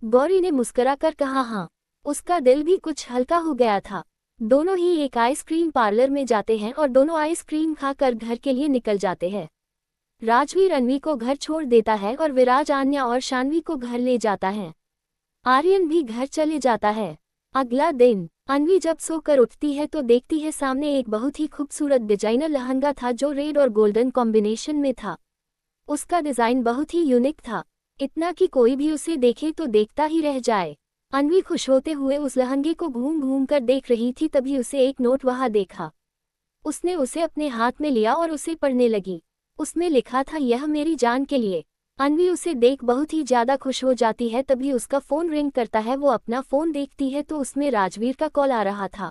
गौरी ने मुस्कुराकर कहा, हाँ। उसका दिल भी कुछ हल्का हो गया था। दोनों ही एक आइसक्रीम पार्लर में जाते हैं और दोनों आइसक्रीम खाकर घर के लिए निकल जाते हैं। राजवीर अन्वी को घर छोड़ देता है और विराज आन्या और शान्वी को घर ले जाता है। आर्यन भी घर चले जाता है। अगला दिन अन्वी जब सोकर उठती है तो देखती है सामने एक बहुत ही खूबसूरत डिजाइनर लहंगा था जो रेड और गोल्डन कॉम्बिनेशन में था। उसका डिजाइन बहुत ही यूनिक था, इतना कि कोई भी उसे देखे तो देखता ही रह जाए। अन्वी खुश होते हुए उस लहंगे को घूम घूम कर देख रही थी, तभी उसे एक नोट वहां देखा। उसने उसे अपने हाथ में लिया और उसे पढ़ने लगी। उसमें लिखा था, यह मेरी जान के लिए। अन्वी उसे देख बहुत ही ज्यादा खुश हो जाती है, तभी उसका फोन रिंग करता है। वो अपना फोन देखती है तो उसमें राजवीर का कॉल आ रहा था।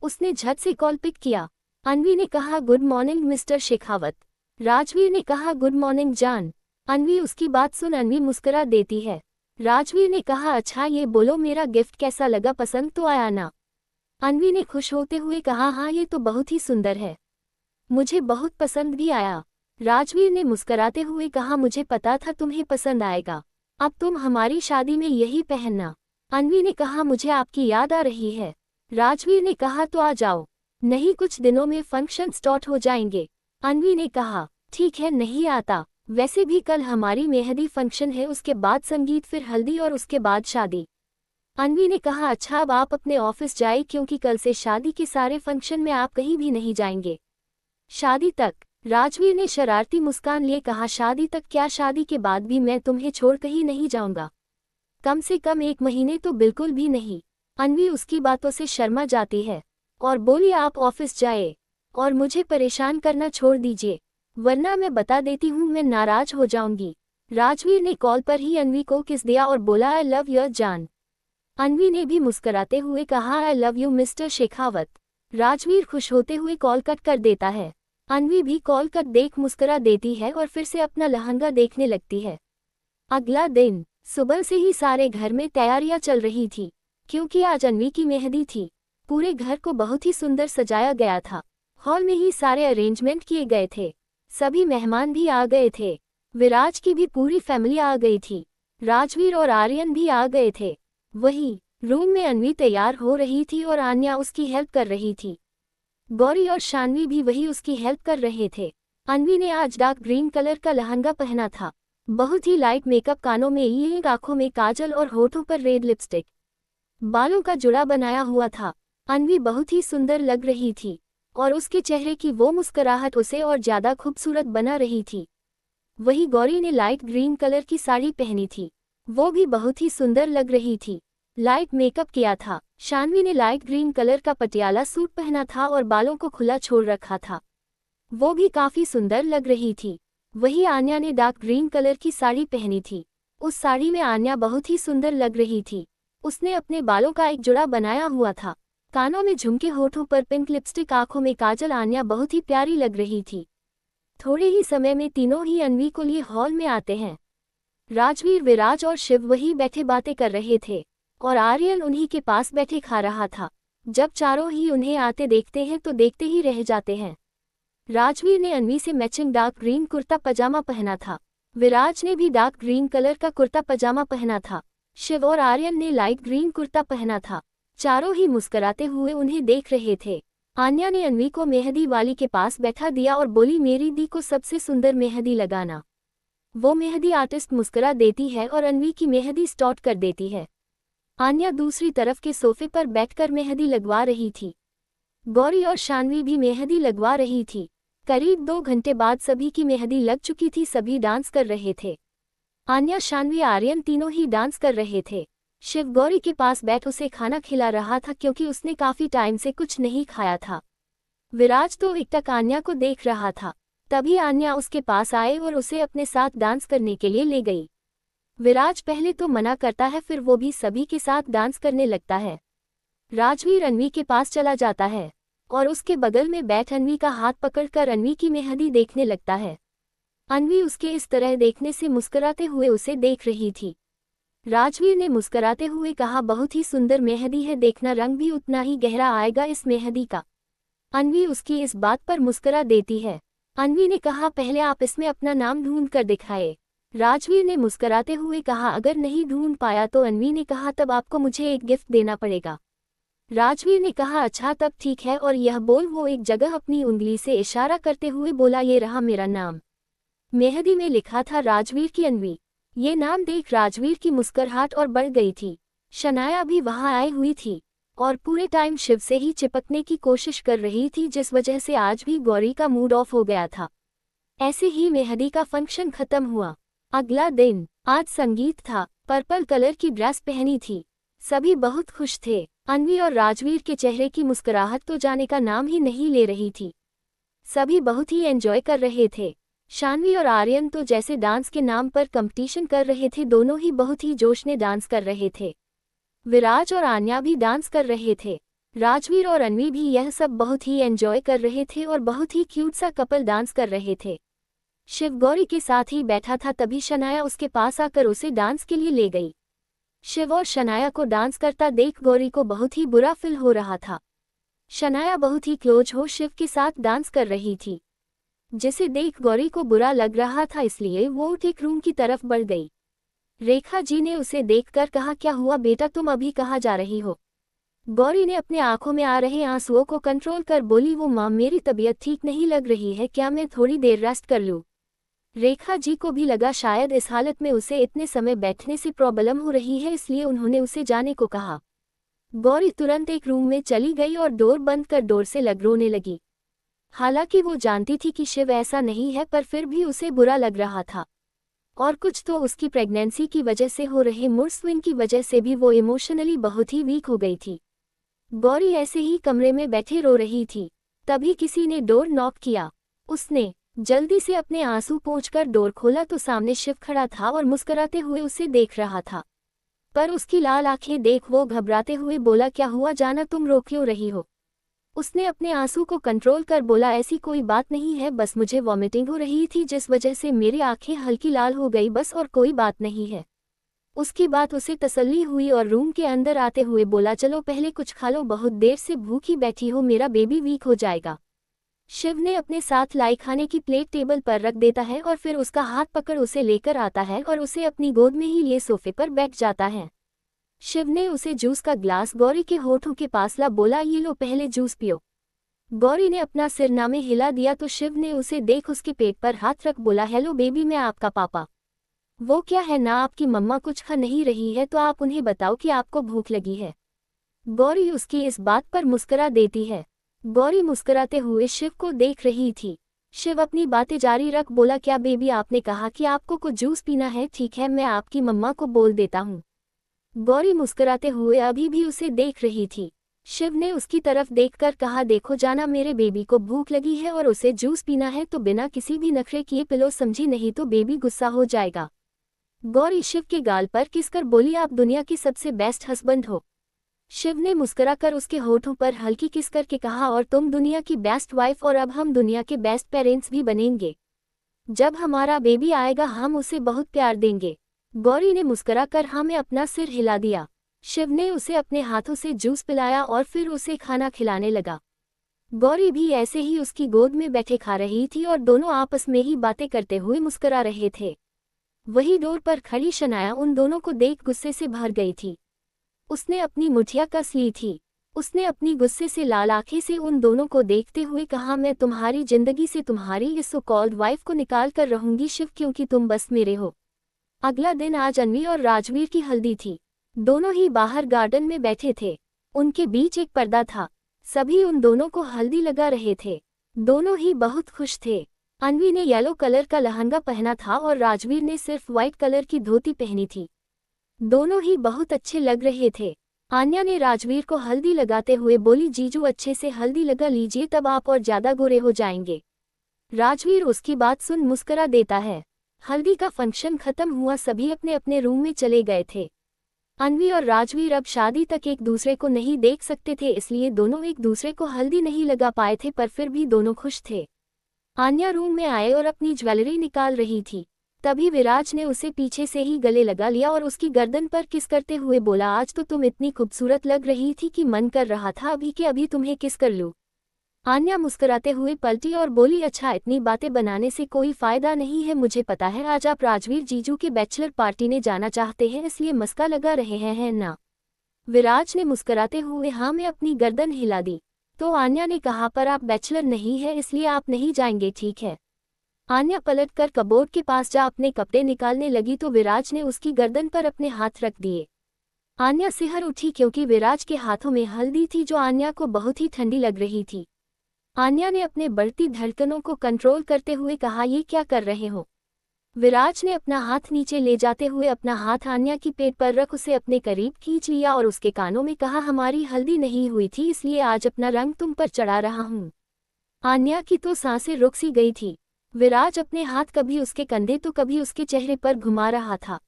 उसने झट से कॉल पिक किया। अन्वी ने कहा, good morning mister Shekhawat. Rajveer ने कहा, गुड मॉर्निंग जान। अन्वी उसकी बात सुन अन्वी मुस्कुरा देती है। राजवीर ने कहा, अच्छा ये बोलो मेरा गिफ्ट कैसा लगा, पसंद तो आया ना? अन्वी ने खुश होते हुए कहा, हाँ ये तो बहुत ही सुंदर है, मुझे बहुत पसंद भी आया। राजवीर ने मुस्कुराते हुए कहा, मुझे पता था तुम्हें पसंद आएगा, अब तुम हमारी शादी में यही पहनना। अन्वी ने कहा, मुझे आपकी याद आ रही है। राजवीर ने कहा, तो आ जाओ, नहीं कुछ दिनों में फंक्शन स्टार्ट हो जाएंगे। अन्वी ने कहा, ठीक है नहीं आता, वैसे भी कल हमारी मेहंदी फंक्शन है, उसके बाद संगीत, फिर हल्दी और उसके बाद शादी। अन्वी ने कहा, अच्छा अब आप अपने ऑफिस जाए क्योंकि कल से शादी के सारे फंक्शन में आप कहीं भी नहीं जाएंगे। शादी तक? राजवीर ने शरारती मुस्कान लिए कहा, शादी तक क्या, शादी के बाद भी मैं तुम्हें छोड़ कहीं नहीं जाऊंगा। कम से कम 1 महीने तो बिल्कुल भी नहीं। अन्वी उसकी बातों से शर्मा जाती है और बोली, आप ऑफिस जाए और मुझे परेशान करना छोड़ दीजिए, वरना मैं बता देती हूँ मैं नाराज हो जाऊंगी। राजवीर ने कॉल पर ही अन्वी को किस दिया और बोला, आई लव यू जान। अन्वी ने भी मुस्कुराते हुए कहा, I love you mister Shekhawat. Rajveer खुश होते हुए कॉल कट कर देता है। अन्वी भी कॉल कट देख मुस्कुरा देती है और फिर से अपना लहंगा देखने लगती है। अगला दिन सुबह से ही सारे घर में तैयारियां चल रही थी, क्योंकि आज अन्वी की मेहंदी थी। पूरे घर को बहुत ही सुंदर सजाया गया था। हॉल में ही सारे अरेंजमेंट किए गए थे। सभी मेहमान भी आ गए थे। विराज की भी पूरी फैमिली आ गई थी। राजवीर और आर्यन भी आ गए थे। वही रूम में अन्वी तैयार हो रही थी और आन्या उसकी हेल्प कर रही थी। गौरी और शान्वी भी वही उसकी हेल्प कर रहे थे। अन्वी ने आज डार्क ग्रीन कलर का लहंगा पहना था। बहुत ही लाइट मेकअप, कानों में ईयरिंग, आंखों में काजल और होठों पर रेड लिपस्टिक, बालों का जुड़ा बनाया हुआ था। अन्वी बहुत ही सुंदर लग रही थी और उसके चेहरे की वो मुस्कुराहट उसे और ज्यादा खूबसूरत बना रही थी। वही गौरी ने लाइट ग्रीन कलर की साड़ी पहनी थी, वो भी बहुत ही सुंदर लग रही थी। लाइट मेकअप किया था। शान्वी ने लाइट ग्रीन कलर का पटियाला सूट पहना था और बालों को खुला छोड़ रखा था, वो भी काफी सुंदर लग रही थी। वही आन्या ने डार्क ग्रीन कलर की साड़ी पहनी थी। उस साड़ी में आन्या बहुत ही सुंदर लग रही थी। उसने अपने बालों का एक जुड़ा बनाया हुआ था, कानों में झुमके, होठों पर पिंक लिपस्टिक, आंखों में काजल। आन्या बहुत ही प्यारी लग रही थी। थोड़े ही समय में तीनों ही अन्वी को लिए हॉल में आते हैं। राजवीर, विराज और शिव वही बैठे बातें कर रहे थे और आर्यन उन्हीं के पास बैठे खा रहा था। जब चारों ही उन्हें आते देखते हैं तो देखते ही रह जाते हैं। राजवीर ने अन्वी से मैचिंग डार्क ग्रीन कुर्ता पजामा पहना था। विराज ने भी डार्क ग्रीन कलर का कुर्ता पजामा पहना था। शिव और आर्यन ने लाइट ग्रीन कुर्ता पहना था। चारों ही मुस्कुराते हुए उन्हें देख रहे थे। आन्या ने अन्वी को मेहंदी वाली के पास बैठा दिया और बोली, मेरी दी को सबसे सुंदर मेहंदी लगाना। वो मेहंदी आर्टिस्ट मुस्कुरा देती है और अन्वी की मेहंदी स्टार्ट कर देती है। आन्या दूसरी तरफ के सोफे पर बैठकर मेहंदी लगवा रही थी। गौरी और शान्वी भी मेहंदी लगवा रही थी। करीब 2 घंटे बाद सभी की मेहंदी लग चुकी थी। सभी डांस कर रहे थे। आन्या, शान्वी, आर्यन तीनों ही डांस कर रहे थे। शिव गौरी के पास बैठ उसे खाना खिला रहा था, क्योंकि उसने काफी टाइम से कुछ नहीं खाया था। विराज तो एकटक आन्या को देख रहा था। तभी आन्या उसके पास आए और उसे अपने साथ डांस करने के लिए ले गई। विराज पहले तो मना करता है, फिर वो भी सभी के साथ डांस करने लगता है। राजवीर अन्वी के पास चला जाता है और उसके बगल में बैठ अन्वी का हाथ पकड़कर अन्वी की मेहंदी देखने लगता है। अन्वी उसके इस तरह देखने से मुस्कुराते हुए उसे देख रही थी। राजवीर ने मुस्कुराते हुए कहा, बहुत ही सुंदर मेहंदी है, देखना रंग भी उतना ही गहरा आएगा इस मेहंदी का। अन्वी उसकी इस बात पर मुस्कुरा देती है। अन्वी ने कहा, पहले आप इसमें अपना नाम ढूंढ कर दिखाए। राजवीर ने मुस्कुराते हुए कहा, अगर नहीं ढूंढ पाया तो? अन्वी ने कहा, तब आपको मुझे एक गिफ्ट देना पड़ेगा। राजवीर ने कहा, अच्छा तब ठीक है, और यह बोल वो एक जगह अपनी उंगली से इशारा करते हुए बोला, ये रहा मेरा नाम। मेहंदी में लिखा था राजवीर की अन्वी। ये नाम देख राजवीर की मुस्कुराहट और बढ़ गई थी। शनाया भी वहां आई हुई थी और पूरे टाइम शिव से ही चिपकने की कोशिश कर रही थी, जिस वजह से आज भी गौरी का मूड ऑफ हो गया था। ऐसे ही मेहंदी का फंक्शन खत्म हुआ। अगला दिन, आज संगीत था। पर्पल कलर की ड्रेस पहनी थी। सभी बहुत खुश थे। अन्वी और राजवीर के चेहरे की मुस्कुराहट तो जाने का नाम ही नहीं ले रही थी। सभी बहुत ही एंजॉय कर रहे थे। शान्वी और आर्यन तो जैसे डांस के नाम पर कंपटीशन कर रहे थे, दोनों ही बहुत ही जोश में डांस कर रहे थे। विराज और आन्या भी डांस कर रहे थे। राजवीर और अन्वी भी यह सब बहुत ही एंजॉय कर रहे थे और बहुत ही क्यूट सा कपल डांस कर रहे थे। शिव गौरी के साथ ही बैठा था, तभी शनाया उसके पास आकर उसे डांस के लिए ले गई। शिव और शनाया को डांस करता देख गौरी को बहुत ही बुरा फील हो रहा था। शनाया बहुत ही क्लोज हो शिव के साथ डांस कर रही थी, जिसे देख गौरी को बुरा लग रहा था, इसलिए वो उठ एक रूम की तरफ बढ़ गई। रेखा जी ने उसे देखकर कहा, क्या हुआ बेटा, तुम अभी कहाँ जा रही हो? गौरी ने अपने आंखों में आ रहे आंसुओं को कंट्रोल कर बोली, वो मां, मेरी तबीयत ठीक नहीं लग रही है, क्या मैं थोड़ी देर रेस्ट कर लूं? रेखा जी को भी लगा शायद इस हालत में उसे इतने समय बैठने से प्रॉब्लम हो रही है, इसलिए उन्होंने उसे जाने को कहा। गौरी तुरंत एक रूम में चली गई और डोर बंद कर डोर से लग रोने लगी। हालांकि वो जानती थी कि शिव ऐसा नहीं है, पर फिर भी उसे बुरा लग रहा था। और कुछ तो उसकी प्रेगनेंसी की वजह से हो रहे मूड स्विंग की वजह से भी वो इमोशनली बहुत ही वीक हो गई थी। गौरी ऐसे ही कमरे में बैठे रो रही थी, तभी किसी ने डोर नॉक किया। उसने जल्दी से अपने आंसू पोंछकर डोर खोला तो सामने शिव खड़ा था और मुस्कुराते हुए उसे देख रहा था। पर उसकी लाल आंखें देख वो घबराते हुए बोला, क्या हुआ जाना, तुम रो क्यों रही हो? उसने अपने आंसू को कंट्रोल कर बोला, ऐसी कोई बात नहीं है, बस मुझे वॉमिटिंग हो रही थी जिस वजह से मेरी आंखें हल्की लाल हो गई, बस और कोई बात नहीं है। उसकी बात उसे तसल्ली हुई और रूम के अंदर आते हुए बोला, चलो पहले कुछ खा लो, बहुत देर से भूखी बैठी हो, मेरा बेबी वीक हो जाएगा। शिव ने अपने साथ लाई खाने की प्लेट टेबल पर रख देता है और फिर उसका हाथ पकड़ उसे लेकर आता है और उसे अपनी गोद में ही लिए सोफे पर बैठ जाता है। शिव ने उसे जूस का ग्लास गौरी के होठों के पास ला बोला, ये लो पहले जूस पियो। गौरी ने अपना सिरनामे हिला दिया तो शिव ने उसे देख उसके पेट पर हाथ रख बोला, हेलो बेबी, मैं आपका पापा। वो क्या है ना, आपकी मम्मा कुछ खा नहीं रही है तो आप उन्हें बताओ कि आपको भूख लगी है। गौरी उसकी इस बात पर मुस्कुरा देती है। गौरी मुस्कुराते हुए शिव को देख रही थी। शिव अपनी बातें जारी रख बोला, क्या बेबी, आपने कहा कि आपको कुछ जूस पीना है, ठीक है मैं आपकी मम्मा को बोल देता हूँ। गौरी मुस्कुराते हुए अभी भी उसे देख रही थी। शिव ने उसकी तरफ देखकर कहा, देखो जाना, मेरे बेबी को भूख लगी है और उसे जूस पीना है तो बिना किसी भी नखरे किए पिलो, समझी, नहीं तो बेबी गुस्सा हो जाएगा। गौरी शिव के गाल पर किसकर बोली, आप दुनिया की सबसे बेस्ट हस्बैंड हो। शिव ने मुस्कुराकर उसके होठों पर हल्की किस करके कहा, और तुम दुनिया की बेस्ट वाइफ, और अब हम दुनिया के बेस्ट पेरेंट्स भी बनेंगे। जब हमारा बेबी आएगा हम उसे बहुत प्यार देंगे। गौरी ने मुस्कुराकर हाँ में अपना सिर हिला दिया। शिव ने उसे अपने हाथों से जूस पिलाया और फिर उसे खाना खिलाने लगा। गौरी भी ऐसे ही उसकी गोद में बैठे खा रही थी और दोनों आपस में ही बातें करते हुए मुस्कुरा रहे थे। वही डोर पर खड़ी शनाया उन दोनों को देख गुस्से से भर गई थी। उसने अपनी मुठिया कस ली थी। उसने अपनी गुस्से से लाल आंखें से उन दोनों को देखते हुए कहा, मैं तुम्हारी जिंदगी से तुम्हारी इस सो कॉल्ड वाइफ को निकाल कर रहूंगी शिव, क्योंकि तुम बस मेरे हो। अगला दिन आज अनवी और राजवीर की हल्दी थी। दोनों ही बाहर गार्डन में बैठे थे। उनके बीच एक पर्दा था। सभी उन दोनों को हल्दी लगा रहे थे। दोनों ही बहुत खुश थे। अनवी ने येलो कलर का लहंगा पहना था और राजवीर ने सिर्फ व्हाइट कलर की धोती पहनी थी। दोनों ही बहुत अच्छे लग रहे थे। आन्या ने राजवीर को हल्दी लगाते हुए बोली, जीजू अच्छे से हल्दी लगा लीजिए, तब आप और ज्यादा गोरे हो जाएंगे। राजवीर उसकी बात सुन मुस्कुरा देता है। हल्दी का फंक्शन खत्म हुआ, सभी अपने अपने रूम में चले गए थे। अनवी और राजवीर अब शादी तक एक दूसरे को नहीं देख सकते थे, इसलिए दोनों एक दूसरे को हल्दी नहीं लगा पाए थे, पर फिर भी दोनों खुश थे। आन्या रूम में आए और अपनी ज्वेलरी निकाल रही थी। तभी विराज ने उसे पीछे से ही गले लगा लिया और उसकी गर्दन पर किस करते हुए बोला, आज तो तुम इतनी खूबसूरत लग रही थी कि मन कर रहा था अभी के अभी तुम्हें किस कर लूं। आन्या मुस्कुराते हुए पलटी और बोली, अच्छा इतनी बातें बनाने से कोई फायदा नहीं है, मुझे पता है आज आप राजवीर जीजू के बैचलर पार्टी ने जाना चाहते हैं, इसलिए मस्का लगा रहे हैं ना। विराज ने मुस्कुराते हुए हाँ में अपनी गर्दन हिला दी। तो आन्या ने कहा, पर आप बैचलर नहीं है इसलिए आप नहीं जाएंगे, ठीक है। आन्या पलटकर कबोर्ड के पास जा अपने कपड़े निकालने लगी तो विराज ने उसकी गर्दन पर अपने हाथ रख दिए। आन्या सिहर उठी क्योंकि विराज के हाथों में हल्दी थी जो आन्या को बहुत ही ठंडी लग रही थी। आन्या ने अपने बढ़ती धड़कनों को कंट्रोल करते हुए कहा, ये क्या कर रहे हो? विराज ने अपना हाथ नीचे ले जाते हुए अपना हाथ आन्या की पेट पर रख उसे अपने करीब खींच लिया और उसके कानों में कहा, हमारी हल्दी नहीं हुई थी इसलिए आज अपना रंग तुम पर चढ़ा रहा हूँ। आन्या की तो सांसें रुक सी गई थी। विराज अपने हाथ कभी उसके कंधे तो कभी उसके चेहरे पर घुमा रहा था।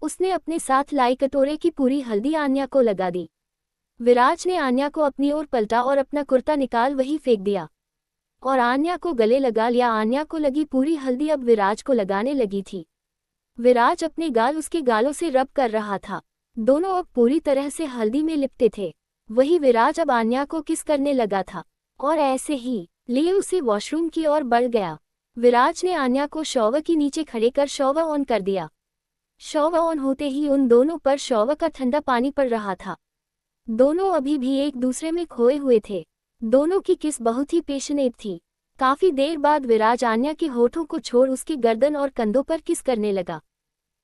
उसने अपने साथ लाई कटोरे की पूरी हल्दी आन्या को लगा दी। विराज ने आन्या को अपनी ओर पलटा और अपना कुर्ता निकाल वही फेंक दिया और आन्या को गले लगा लिया। आन्या को लगी पूरी हल्दी अब विराज को लगाने लगी थी। विराज अपने गाल उसके गालों से रब कर रहा था। दोनों अब पूरी तरह से हल्दी में लिपटे थे। वही विराज अब आन्या को किस करने लगा था और ऐसे ही लिए उसे वॉशरूम की ओर बढ़ गया। विराज ने आन्या को शॉवर के नीचे खड़े कर शॉवर ऑन कर दिया। शॉवर ऑन होते ही उन दोनों पर शॉवर का ठंडा पानी पड़ रहा था। दोनों अभी भी एक दूसरे में खोए हुए थे। दोनों की किस बहुत ही पैशनेट थी। काफी देर बाद विराज आन्या के होठों को छोड़ उसकी गर्दन और कंधों पर किस करने लगा।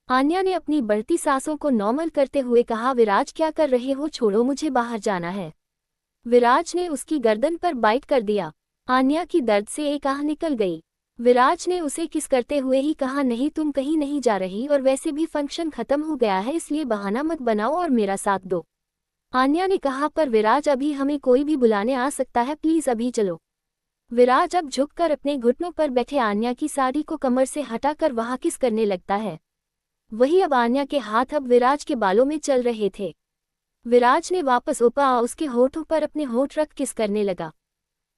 आन्या ने अपनी बढ़ती सांसों को नॉर्मल करते हुए कहा, विराज क्या कर रहे हो, छोड़ो मुझे बाहर जाना है। विराज ने उसकी गर्दन पर बाइट कर दिया। आन्या की दर्द से एक आह निकल गई। विराज ने उसे किस करते हुए ही कहा, नहीं तुम कहीं नहीं जा रही और वैसे भी फंक्शन खत्म हो गया है, इसलिए बहाना मत बनाओ और मेरा साथ दो। आन्या ने कहा, पर विराज अभी हमें कोई भी बुलाने आ सकता है, प्लीज अभी चलो। विराज अब झुककर अपने घुटनों पर बैठे आन्या की साड़ी को कमर से हटाकर वहां किस करने लगता है। वही अब आन्या के हाथ अब विराज के बालों में चल रहे थे। विराज ने वापस उसके होठों पर अपने होठ रख किस करने लगा।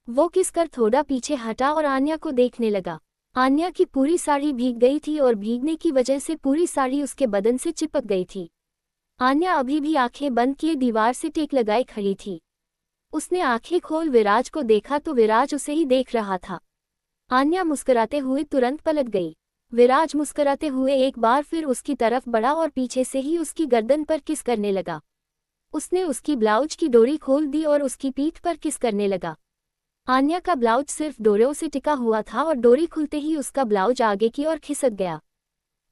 वो किस कर थोड़ा पीछे हटा और आन्या को देखने लगा। आन्या की पूरी साड़ी भीग गई थी और भीगने की वजह से पूरी साड़ी उसके बदन से चिपक गई थी। आन्या अभी भी आंखें बंद किए दीवार से टेक लगाए खड़ी थी। उसने आंखें खोल विराज को देखा तो विराज उसे ही देख रहा था। आन्या मुस्कुराते हुए तुरंत पलट गई। विराज मुस्कुराते हुए एक बार फिर उसकी तरफ बढ़ा और पीछे से ही उसकी गर्दन पर किस करने लगा। उसने उसकी ब्लाउज की डोरी खोल दी और उसकी पीठ पर किस करने लगा। आन्या का ब्लाउज सिर्फ डोरियों से टिका हुआ था और डोरी खुलते ही उसका ब्लाउज आगे की ओर खिसक गया।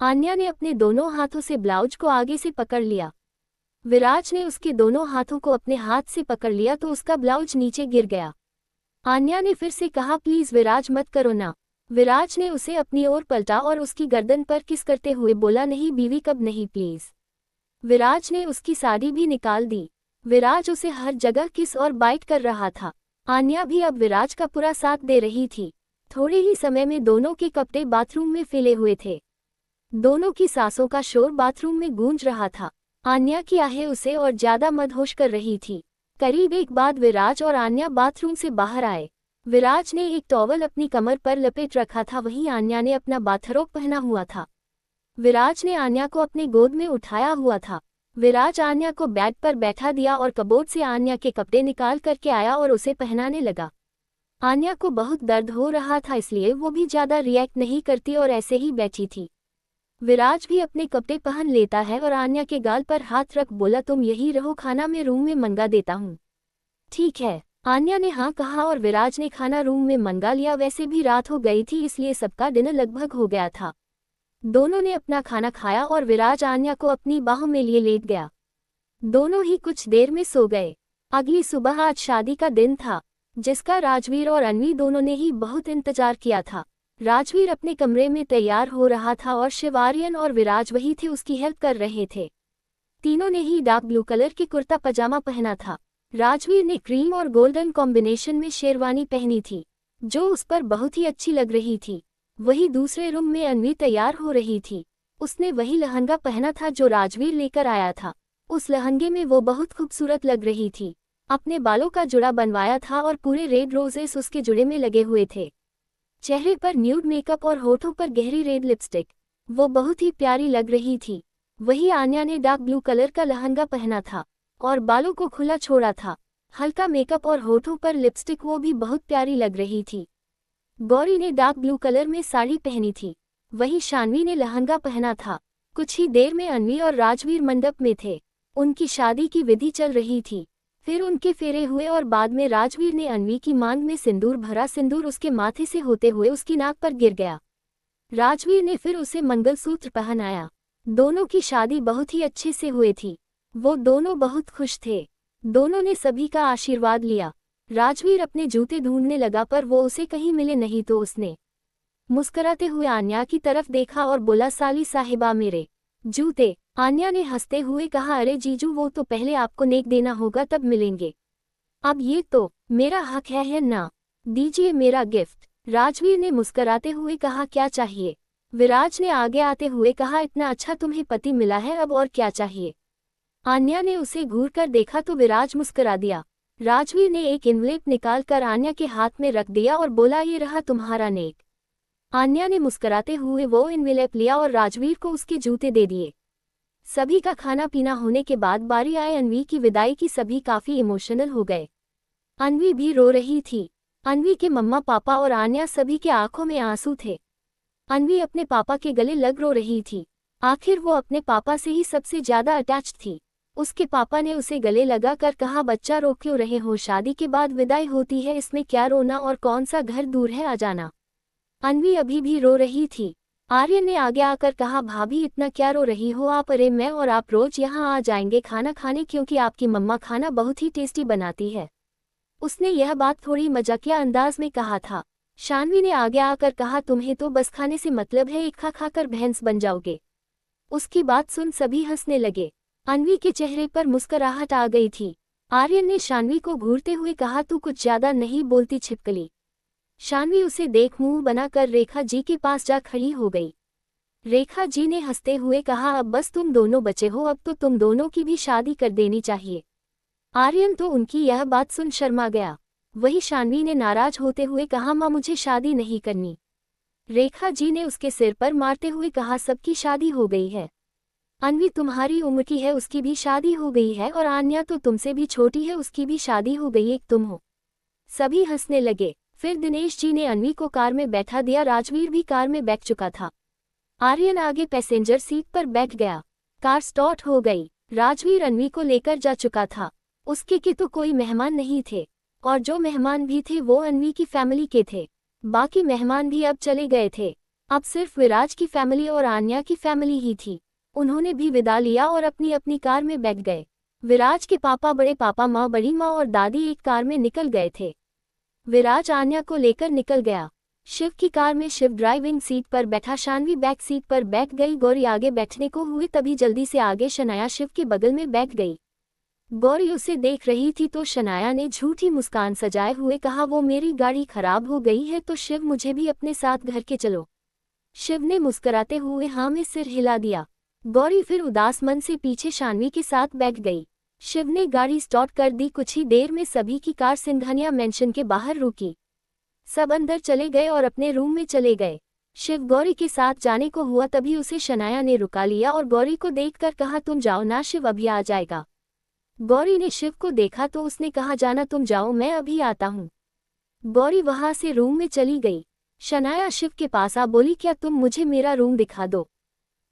आन्या ने अपने दोनों हाथों से ब्लाउज को आगे से पकड़ लिया। विराज ने उसके दोनों हाथों को अपने हाथ से पकड़ लिया तो उसका ब्लाउज नीचे गिर गया। आन्या ने फिर से कहा, प्लीज विराज मत करो ना। विराज ने उसे अपनी ओर पलटा और उसकी गर्दन पर किस करते हुए बोला, नहीं बीवी कब नहीं प्लीज। विराज ने उसकी साड़ी भी निकाल दी। विराज उसे हर जगह किस और बाइट कर रहा था। आन्या भी अब विराज का पूरा साथ दे रही थी। थोड़े ही समय में दोनों के कपड़े बाथरूम में फैले हुए थे। दोनों की सांसों का शोर बाथरूम में गूंज रहा था। आन्या की आहें उसे और ज्यादा मदहोश कर रही थी। करीब एक बाद विराज और आन्या बाथरूम से बाहर आए। विराज ने एक टॉवल अपनी कमर पर लपेट रखा था, वहीं आन्या ने अपना बाथरोब पहना हुआ था। विराज ने आन्या को अपने गोद में उठाया हुआ था। विराज आन्या को बेड पर बैठा दिया और कबोर्ड से आन्या के कपड़े निकाल करके आया और उसे पहनाने लगा। आन्या को बहुत दर्द हो रहा था, इसलिए वो भी ज्यादा रिएक्ट नहीं करती और ऐसे ही बैठी थी। विराज भी अपने कपड़े पहन लेता है और आन्या के गाल पर हाथ रख बोला, तुम यही रहो, खाना मैं रूम में मंगा देता हूँ। ठीक है। आन्या ने हाँ कहा और विराज ने खाना रूम में मंगा लिया। वैसे भी रात हो गई थी, इसलिए सबका डिनर लगभग हो गया था। दोनों ने अपना खाना खाया और विराज आन्या को अपनी बाहों में लिए लेट गया। दोनों ही कुछ देर में सो गए। अगली सुबह आज शादी का दिन था, जिसका राजवीर और अनवी दोनों ने ही बहुत इंतजार किया था। राजवीर अपने कमरे में तैयार हो रहा था और शिव, आर्यन और विराज वही थे, उसकी हेल्प कर रहे थे। तीनों ने ही डार्क ब्लू कलर के कुर्ता पजामा पहना था। राजवीर ने क्रीम और गोल्डन कॉम्बिनेशन में शेरवानी पहनी थी, जो उस पर बहुत ही अच्छी लग रही थी। वही दूसरे रूम में अनवी तैयार हो रही थी। उसने वही लहंगा पहना था जो राजवीर लेकर आया था। उस लहंगे में वो बहुत खूबसूरत लग रही थी। अपने बालों का जुड़ा बनवाया था और पूरे रेड रोजेस उसके जुड़े में लगे हुए थे। चेहरे पर न्यूड मेकअप और होठों पर गहरी रेड लिपस्टिक, वो बहुत ही प्यारी लग रही थी। वही आन्या ने डार्क ब्लू कलर का लहंगा पहना था और बालों को खुला छोड़ा था। हल्का मेकअप और होठों पर लिपस्टिक, वो भी बहुत प्यारी लग रही थी। गौरी ने डार्क ब्लू कलर में साड़ी पहनी थी। वही शानवी ने लहंगा पहना था। कुछ ही देर में अनवी और राजवीर मंडप में थे। उनकी शादी की विधि चल रही थी। फिर उनके फेरे हुए और बाद में राजवीर ने अनवी की मांग में सिंदूर भरा। सिंदूर उसके माथे से होते हुए उसकी नाक पर गिर गया। राजवीर ने फिर उसे मंगलसूत्र पहनाया। दोनों की शादी बहुत ही अच्छे से हुई थी। वो दोनों बहुत खुश थे। दोनों ने सभी का आशीर्वाद लिया। राजवीर अपने जूते ढूंढने लगा, पर वो उसे कहीं मिले नहीं तो उसने मुस्कुराते हुए आन्या की तरफ देखा और बोला, साली साहिबा मेरे जूते। आन्या ने हंसते हुए कहा, अरे जीजू, वो तो पहले आपको नेक देना होगा, तब मिलेंगे। अब ये तो मेरा हक है ना, दीजिए मेरा गिफ्ट। राजवीर ने मुस्कुराते हुए कहा, क्या चाहिए? विराज ने आगे आते हुए कहा, इतना अच्छा तुम्हें पति मिला है, अब और क्या चाहिए? आन्या ने उसे घूर कर देखा तो विराज मुस्कुरा दिया। राजवीर ने एक इन्वेलप निकाल कर आन्या के हाथ में रख दिया और बोला, ये रहा तुम्हारा नेक। आन्या ने मुस्कुराते हुए वो इन्वेलप लिया और राजवीर को उसके जूते दे दिए। सभी का खाना पीना होने के बाद बारी आए अनवी की विदाई की। सभी काफी इमोशनल हो गए। अनवी भी रो रही थी। अनवी के मम्मा पापा और आन्या सभी के आंखों में आंसू थे। अनवी अपने पापा के गले लग रो रही थी। आखिर वो अपने पापा से ही सबसे ज्यादा अटैच्ड थी। उसके पापा ने उसे गले लगा कर कहा, बच्चा रो क्यों रहे हो? शादी के बाद विदाई होती है, इसमें क्या रोना, और कौन सा घर दूर है, आ जाना। अनवी अभी भी रो रही थी। आर्यन ने आगे आकर कहा, भाभी इतना क्या रो रही हो आप? अरे मैं और आप रोज यहाँ आ जाएंगे खाना खाने, क्योंकि आपकी मम्मा खाना बहुत ही टेस्टी बनाती है। उसने यह बात थोड़ी मजाकिया अंदाज में कहा था। शानवी ने आगे आकर कहा, तुम्हें तो बस खाने से मतलब है, एक खा खाकर भैंस बन जाओगे। उसकी बात सुन सभी हंसने लगे। अन्वी के चेहरे पर मुस्कुराहट आ गई थी। आर्यन ने शानवी को घूरते हुए कहा, तू कुछ ज्यादा नहीं बोलती छिपकली। शानवी उसे देख मुंह बनाकर रेखा जी के पास जा खड़ी हो गई। रेखा जी ने हंसते हुए कहा, अब बस तुम दोनों बचे हो, अब तो तुम दोनों की भी शादी कर देनी चाहिए। आर्यन तो उनकी यह बात सुन शर्मा गया। वही शानवी ने नाराज होते हुए कहा, माँ मुझे शादी नहीं करनी। रेखा जी ने उसके सिर पर मारते हुए कहा, सबकी शादी हो गई है। अन्वी तुम्हारी उम्र की है, उसकी भी शादी हो गई है, और आन्या तो तुमसे भी छोटी है, उसकी भी शादी हो गई, एक तुम हो। सभी हंसने लगे। फिर दिनेश जी ने अन्वी को कार में बैठा दिया। राजवीर भी कार में बैठ चुका था। आर्यन आगे पैसेंजर सीट पर बैठ गया। कार स्टार्ट हो गई। राजवीर अन्वी को लेकर जा चुका था। उसके के तो कोई मेहमान नहीं थे, और जो मेहमान भी थे वो अन्वी की फैमिली के थे। बाकी मेहमान भी अब चले गए थे। अब सिर्फ विराज की फैमिली और आन्या की फैमिली ही थी। उन्होंने भी विदा लिया और अपनी अपनी कार में बैठ गए। विराज के पापा, बड़े पापा, माँ, बड़ी माँ और दादी एक कार में निकल गए थे। विराज आन्या को लेकर निकल गया। शिव की कार में शिव ड्राइविंग सीट पर बैठा, शानवी बैक सीट पर बैठ गई। गौरी आगे बैठने को हुई, तभी जल्दी से आगे शनाया शिव के बगल में बैठ गई। गौरी उसे देख रही थी तो शनाया ने झूठी मुस्कान सजाए हुए कहा, वो मेरी गाड़ी खराब हो गई है तो शिव मुझे भी अपने साथ घर के चलो। शिव ने मुस्कुराते हुए हाँ में सिर हिला दिया। गौरी फिर उदास मन से पीछे शानवी के साथ बैठ गई। शिव ने गाड़ी स्टार्ट कर दी। कुछ ही देर में सभी की कार सिंघानिया मेंशन के बाहर रुकी। सब अंदर चले गए और अपने रूम में चले गए। शिव गौरी के साथ जाने को हुआ, तभी उसे शनाया ने रुका लिया और गौरी को देखकर कहा, तुम जाओ ना, शिव अभी आ जाएगा। गौरी ने शिव को देखा तो उसने कहा, जाना तुम जाओ, मैं अभी आता हूँ। गौरी वहां से रूम में चली गई। शनाया शिव के पास आ बोली, क्या तुम मुझे मेरा रूम दिखा दो।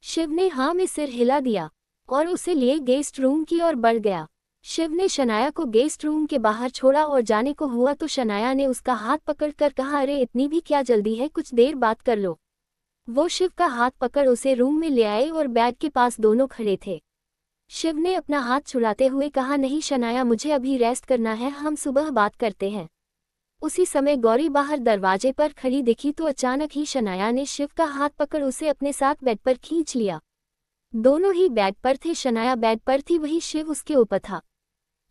शिव ने हाँ में सिर हिला दिया और उसे लिए गेस्ट रूम की ओर बढ़ गया। शिव ने शनाया को गेस्ट रूम के बाहर छोड़ा और जाने को हुआ तो शनाया ने उसका हाथ पकड़कर कहा, अरे इतनी भी क्या जल्दी है, कुछ देर बात कर लो। वो शिव का हाथ पकड़ उसे रूम में ले आए और बेड के पास दोनों खड़े थे। शिव ने अपना हाथ छुड़ाते हुए कहा, नहीं शनाया, मुझे अभी रेस्ट करना है, हम सुबह बात करते हैं। उसी समय गौरी बाहर दरवाजे पर खड़ी दिखी तो अचानक ही शनाया ने शिव का हाथ पकड़ उसे अपने साथ बेड पर खींच लिया। दोनों ही बेड पर थे। शनाया बेड पर थी, वही शिव उसके ऊपर था।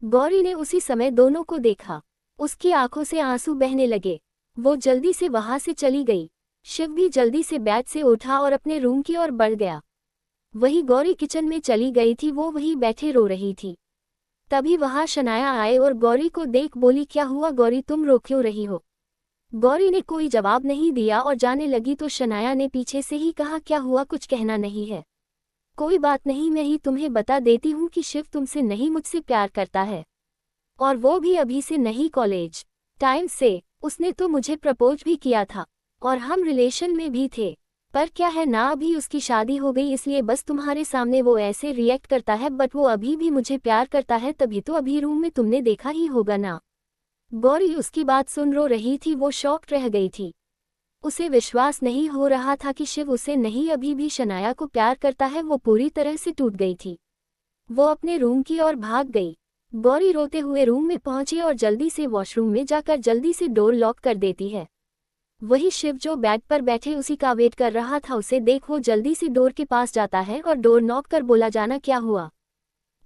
गौरी ने उसी समय दोनों को देखा। उसकी आंखों से आंसू बहने लगे। वो जल्दी से वहां से चली गई। शिव भी जल्दी से बेड से उठा और अपने रूम की ओर बढ़ गया। वही गौरी किचन में चली गई थी, वो वहीं बैठे रो रही थी। तभी वहां शनाया आए और गौरी को देख बोली, क्या हुआ गौरी, तुम रो क्यों रही हो। गौरी ने कोई जवाब नहीं दिया और जाने लगी तो शनाया ने पीछे से ही कहा, क्या हुआ, कुछ कहना नहीं है। कोई बात नहीं, मैं ही तुम्हें बता देती हूँ कि शिव तुमसे नहीं मुझसे प्यार करता है, और वो भी अभी से नहीं, कॉलेज टाइम से। उसने तो मुझे प्रपोज भी किया था और हम रिलेशन में भी थे, पर क्या है ना, अभी उसकी शादी हो गई, इसलिए बस तुम्हारे सामने वो ऐसे रिएक्ट करता है, बट वो अभी भी मुझे प्यार करता है, तभी तो अभी रूम में तुमने देखा ही होगा ना। गौरी उसकी बात सुन रो रही थी। वो शॉक्ड रह गई थी। उसे विश्वास नहीं हो रहा था कि शिव उसे नहीं अभी भी शनाया को प्यार करता है। वो पूरी तरह से टूट गई थी। वो अपने रूम की ओर भाग गई। गौरी रोते हुए रूम में पहुंची और जल्दी से वॉशरूम में जाकर जल्दी से डोर लॉक कर देती है। वही शिव जो बेड पर बैठे उसी का वेट कर रहा था, उसे देख वो जल्दी से डोर के पास जाता है और डोर नॉक कर बोला, जाना, क्या हुआ,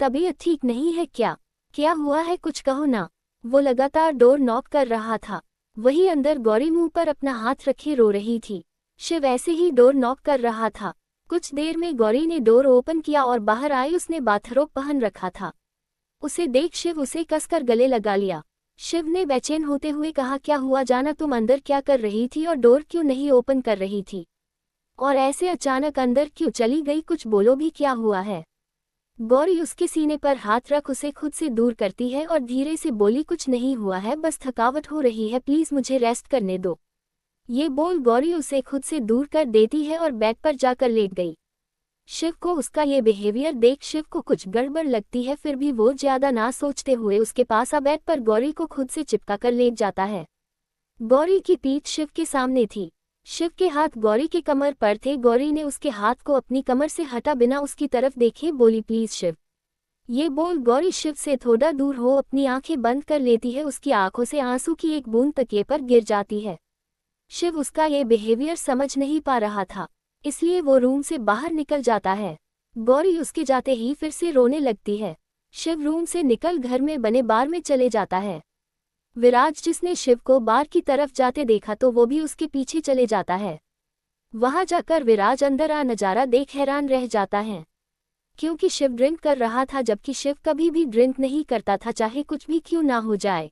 तबीयत ठीक नहीं है क्या, क्या हुआ है, कुछ कहो ना। वो लगातार डोर नॉक कर रहा था। वही अंदर गौरी मुंह पर अपना हाथ रखे रो रही थी। शिव ऐसे ही डोर नॉक कर रहा था। कुछ देर में गौरी ने डोर ओपन किया और बाहर आई। उसने बाथरोब पहन रखा था। उसे देख शिव उसे कसकर गले लगा लिया। शिव ने बेचैन होते हुए कहा, क्या हुआ जाना, तुम अंदर क्या कर रही थी और डोर क्यों नहीं ओपन कर रही थी, और ऐसे अचानक अंदर क्यों चली गई, कुछ बोलो भी, क्या हुआ है। गौरी उसके सीने पर हाथ रख उसे खुद से दूर करती है और धीरे से बोली, कुछ नहीं हुआ है, बस थकावट हो रही है, प्लीज मुझे रेस्ट करने दो। ये बोल गौरी उसे खुद से दूर कर देती है और बेड पर जाकर लेट गई। शिव को उसका ये बिहेवियर देख शिव को कुछ गड़बड़ लगती है, फिर भी वो ज्यादा ना सोचते हुए उसके पास आ बेड पर गौरी को खुद से चिपका कर लेट जाता है। गौरी की पीठ शिव के सामने थी। शिव के हाथ गौरी के कमर पर थे। गौरी ने उसके हाथ को अपनी कमर से हटा बिना उसकी तरफ देखे बोली, प्लीज शिव। ये बोल गौरी शिव से थोड़ा दूर हो अपनी आंखें बंद कर लेती है। उसकी आंखों से आंसू की एक बूंद तकिए पर गिर जाती है। शिव उसका ये बिहेवियर समझ नहीं पा रहा था, इसलिए वो रूम से बाहर निकल जाता है। गौरी उसके जाते ही फिर से रोने लगती है। शिव रूम से निकल घर में बने बार में चले जाता है। विराज, जिसने शिव को बार की तरफ जाते देखा तो वो भी उसके पीछे चले जाता है। वहां जाकर विराज अंदर आ नजारा देख हैरान रह जाता है, क्योंकि शिव ड्रिंक कर रहा था, जबकि शिव कभी भी ड्रिंक नहीं करता था, चाहे कुछ भी क्यों ना हो जाए,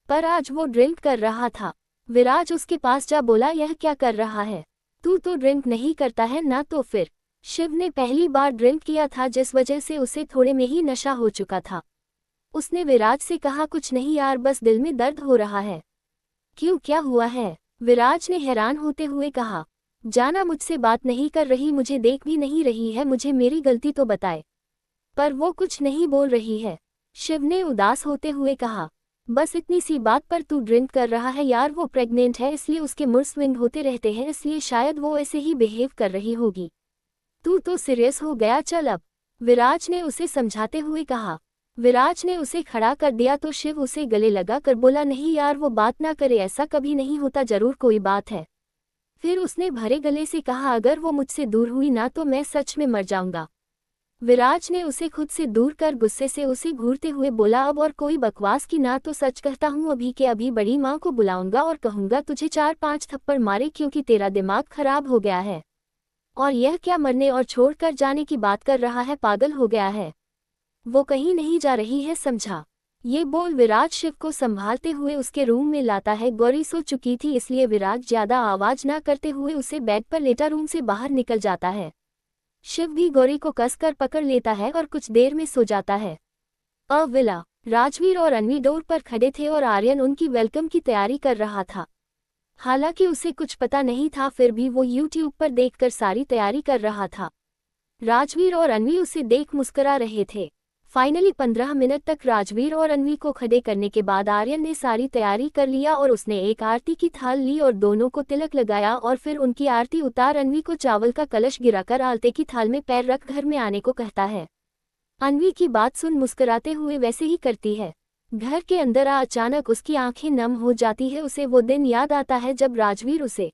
पर आज वो ड्रिंक कर रहा था। विराज उसके पास जा बोला, यह क्या कर रहा है, तू तो ड्रिंक नहीं करता है ना। तो फिर शिव ने पहली बार ड्रिंक किया था, जिस वजह से उसे थोड़े में ही नशा हो चुका था। उसने विराज से कहा, कुछ नहीं यार, बस दिल में दर्द हो रहा है। क्यों, क्या हुआ है? विराज ने हैरान होते हुए कहा, जाना मुझसे बात नहीं कर रही, मुझे देख भी नहीं रही है, मुझे मेरी गलती तो बताए। पर वो कुछ नहीं बोल रही है। शिव ने उदास होते हुए कहा, बस इतनी सी बात पर तू ड्रिंक कर रहा है यार, वो प्रेग्नेंट है इसलिए उसके मूड स्विंग होते रहते हैं, इसलिए शायद वो ऐसे ही बिहेव कर रही होगी। तू तो सीरियस हो गया, चल अब, विराज ने उसे समझाते हुए कहा। विराज ने उसे खड़ा कर दिया तो शिव उसे गले लगा कर बोला, नहीं यार वो बात ना करे, ऐसा कभी नहीं होता, जरूर कोई बात है। फिर उसने भरे गले से कहा, अगर वो मुझसे दूर हुई ना तो मैं सच में मर जाऊंगा। विराज ने उसे खुद से दूर कर गुस्से से उसे घूरते हुए बोला, अब और कोई बकवास की ना, तो सच कहता हूँ, अभी के अभी बड़ी माँ को बुलाऊंगा और कहूंगा तुझे 4-5 थप्पड़ मारे, क्योंकि तेरा दिमाग खराब हो गया है। और यह क्या मरने और छोड़कर जाने की बात कर रहा है, पागल हो गया है, वो कहीं नहीं जा रही है, समझा। ये बोल विराज शिव को संभालते हुए उसके रूम में लाता है। गौरी सो चुकी थी, इसलिए विराज ज्यादा आवाज ना करते हुए उसे बेड पर लेटा रूम से बाहर निकल जाता है। शिव भी गौरी को कसकर पकड़ लेता है और कुछ देर में सो जाता है। विला, राजवीर और अनवी डोर पर खड़े थे और आर्यन उनकी वेलकम की तैयारी कर रहा था। हालांकि उसे कुछ पता नहीं था, फिर भी वो यूट्यूब पर देखकर सारी तैयारी कर रहा था। राजवीर और अनवी उसे देख मुस्कुरा रहे थे। फाइनली 15 मिनट तक राजवीर और अनवी को खड़े करने के बाद आर्यन ने सारी तैयारी कर लिया और उसने एक आरती की थाल ली और दोनों को तिलक लगाया और फिर उनकी आरती उतार अनवी को चावल का कलश गिराकर आलते की थाल में पैर रख घर में आने को कहता है। अनवी की बात सुन मुस्कुराते हुए वैसे ही करती है। घर के अंदर अचानक उसकी आंखें नम हो जाती है। उसे वो दिन याद आता है जब राजवीर उसे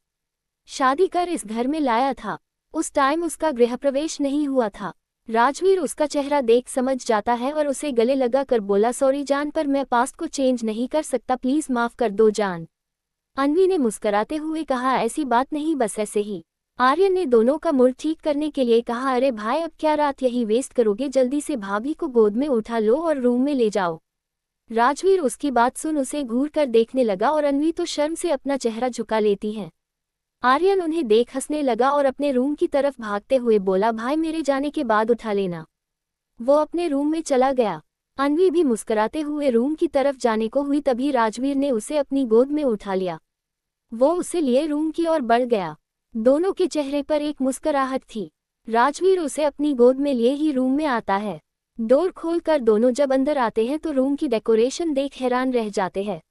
शादी कर इस घर में लाया था। उस टाइम उसका गृह प्रवेश नहीं हुआ था। राजवीर उसका चेहरा देख समझ जाता है और उसे गले लगा कर बोला, सॉरी जान, पर मैं पास्ट को चेंज नहीं कर सकता, प्लीज माफ कर दो जान। अनवी ने मुस्कुराते हुए कहा, ऐसी बात नहीं, बस ऐसे ही। आर्यन ने दोनों का मूड ठीक करने के लिए कहा, अरे भाई अब क्या रात यही वेस्ट करोगे, जल्दी से भाभी को गोद में उठा लो और रूम में ले जाओ। राजवीर उसकी बात सुन उसे घूर कर देखने लगा और अनवी तो शर्म से अपना चेहरा झुका लेती है। आर्यन उन्हें देख हंसने लगा और अपने रूम की तरफ भागते हुए बोला, भाई मेरे जाने के बाद उठा लेना। वो अपने रूम में चला गया। अनवी भी मुस्कुराते हुए रूम की तरफ जाने को हुई, तभी राजवीर ने उसे अपनी गोद में उठा लिया। वो उसे लिए रूम की ओर बढ़ गया। दोनों के चेहरे पर एक मुस्कुराहट थी। राजवीर उसे अपनी गोद में लिए ही रूम में आता है। डोर खोलकर दोनों जब अंदर आते हैं तो रूम की डेकोरेशन देख हैरान रह जाते हैं।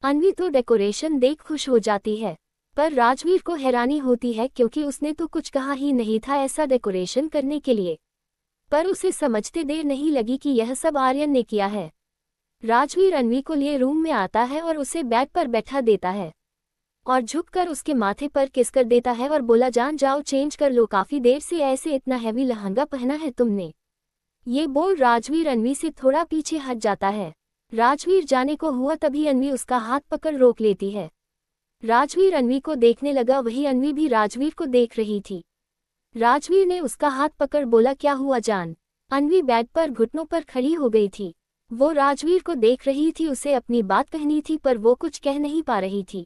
अनवी तो डेकोरेशन देख खुश हो जाती है, पर राजवीर को हैरानी होती है क्योंकि उसने तो कुछ कहा ही नहीं था ऐसा डेकोरेशन करने के लिए। पर उसे समझते देर नहीं लगी कि यह सब आर्यन ने किया है। राजवीर अनवी को लिए रूम में आता है और उसे बेड पर बैठा देता है और झुककर उसके माथे पर किस कर देता है और बोला, जान जाओ चेंज कर लो, काफी देर से ऐसे इतना हैवी लहंगा पहना है तुमने। ये बोल राजवीर अनवी से थोड़ा पीछे हट जाता है। राजवीर जाने को हुआ तभी अनवी उसका हाथ पकड़ रोक लेती है। राजवीर अनवी को देखने लगा, वही अनवी भी राजवीर को देख रही थी। राजवीर ने उसका हाथ पकड़ बोला, क्या हुआ जान। अनवी बेड पर घुटनों पर खड़ी हो गई थी। वो राजवीर को देख रही थी, उसे अपनी बात कहनी थी पर वो कुछ कह नहीं पा रही थी।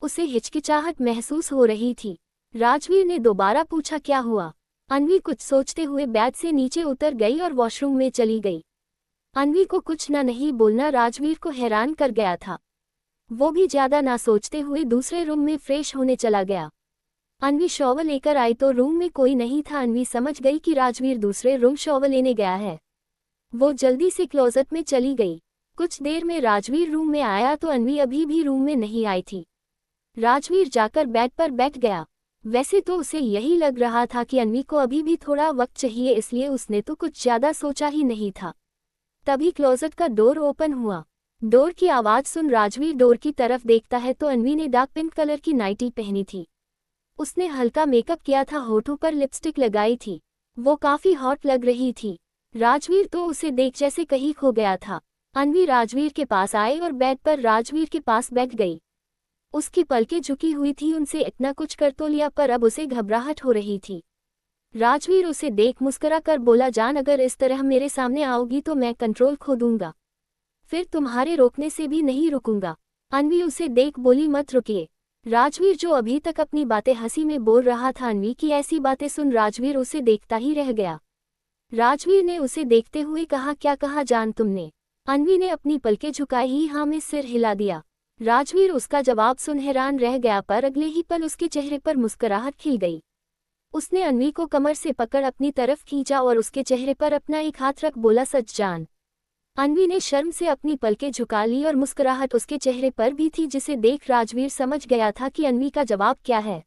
उसे हिचकिचाहट महसूस हो रही थी। राजवीर ने दोबारा पूछा, क्या हुआ। अनवी कुछ सोचते हुए बेड से नीचे उतर गई और वॉशरूम में चली गई। अनवी को कुछ न नहीं बोलना राजवीर को हैरान कर गया था। वो भी ज्यादा ना सोचते हुए दूसरे रूम में फ्रेश होने चला गया। अनवी शॉवर लेकर आई तो रूम में कोई नहीं था। अनवी समझ गई कि राजवीर दूसरे रूम शॉवर लेने गया है। वो जल्दी से क्लोजेट में चली गई। कुछ देर में राजवीर रूम में आया तो अनवी अभी भी रूम में नहीं आई थी। राजवीर जाकर बेड पर बैठ गया। वैसे तो उसे यही लग रहा था कि अनवी को अभी भी थोड़ा वक्त चाहिए, इसलिए उसने तो कुछ ज्यादा सोचा ही नहीं था। तभी क्लोजेट का डोर ओपन हुआ। डोर की आवाज सुन राजवीर डोर की तरफ देखता है तो अन्वी ने डार्क पिंक कलर की नाइटी पहनी थी। उसने हल्का मेकअप किया था, होठों पर लिपस्टिक लगाई थी। वो काफी हॉट लग रही थी। राजवीर तो उसे देख जैसे कहीं खो गया था। अन्वी राजवीर के पास आए और बेड पर राजवीर के पास बैठ गई। उसकी पलकें झुकी हुई थी, उनसे इतना कुछ कर तो लिया पर अब उसे घबराहट हो रही थी। राजवीर उसे देख मुस्कुरा कर बोला, जान अगर इस तरह मेरे सामने आओगी तो मैं कंट्रोल खो दूंगा, फिर तुम्हारे रोकने से भी नहीं रुकूंगा। अन्वी उसे देख बोली, मत रुकिए। राजवीर जो अभी तक अपनी बातें हंसी में बोल रहा था, अन्वी की ऐसी बातें सुन राजवीर उसे देखता ही रह गया। राजवीर ने उसे देखते हुए कहा, क्या कहा जान तुमने? अन्वी ने अपनी पलकें झुकाई ही हाँ में सिर हिला दिया। राजवीर उसका जवाब सुन हैरान रह गया, पर अगले ही पल उसके चेहरे पर मुस्कुराहट खिल गई। उसने अन्वी को कमर से पकड़ अपनी तरफ खींचा और उसके चेहरे पर अपना एक हाथ रख बोला, सच जान। अन्वी ने शर्म से अपनी पलकें झुका ली और मुस्कुराहट उसके चेहरे पर भी थी, जिसे देख राजवीर समझ गया था कि अन्वी का जवाब क्या है।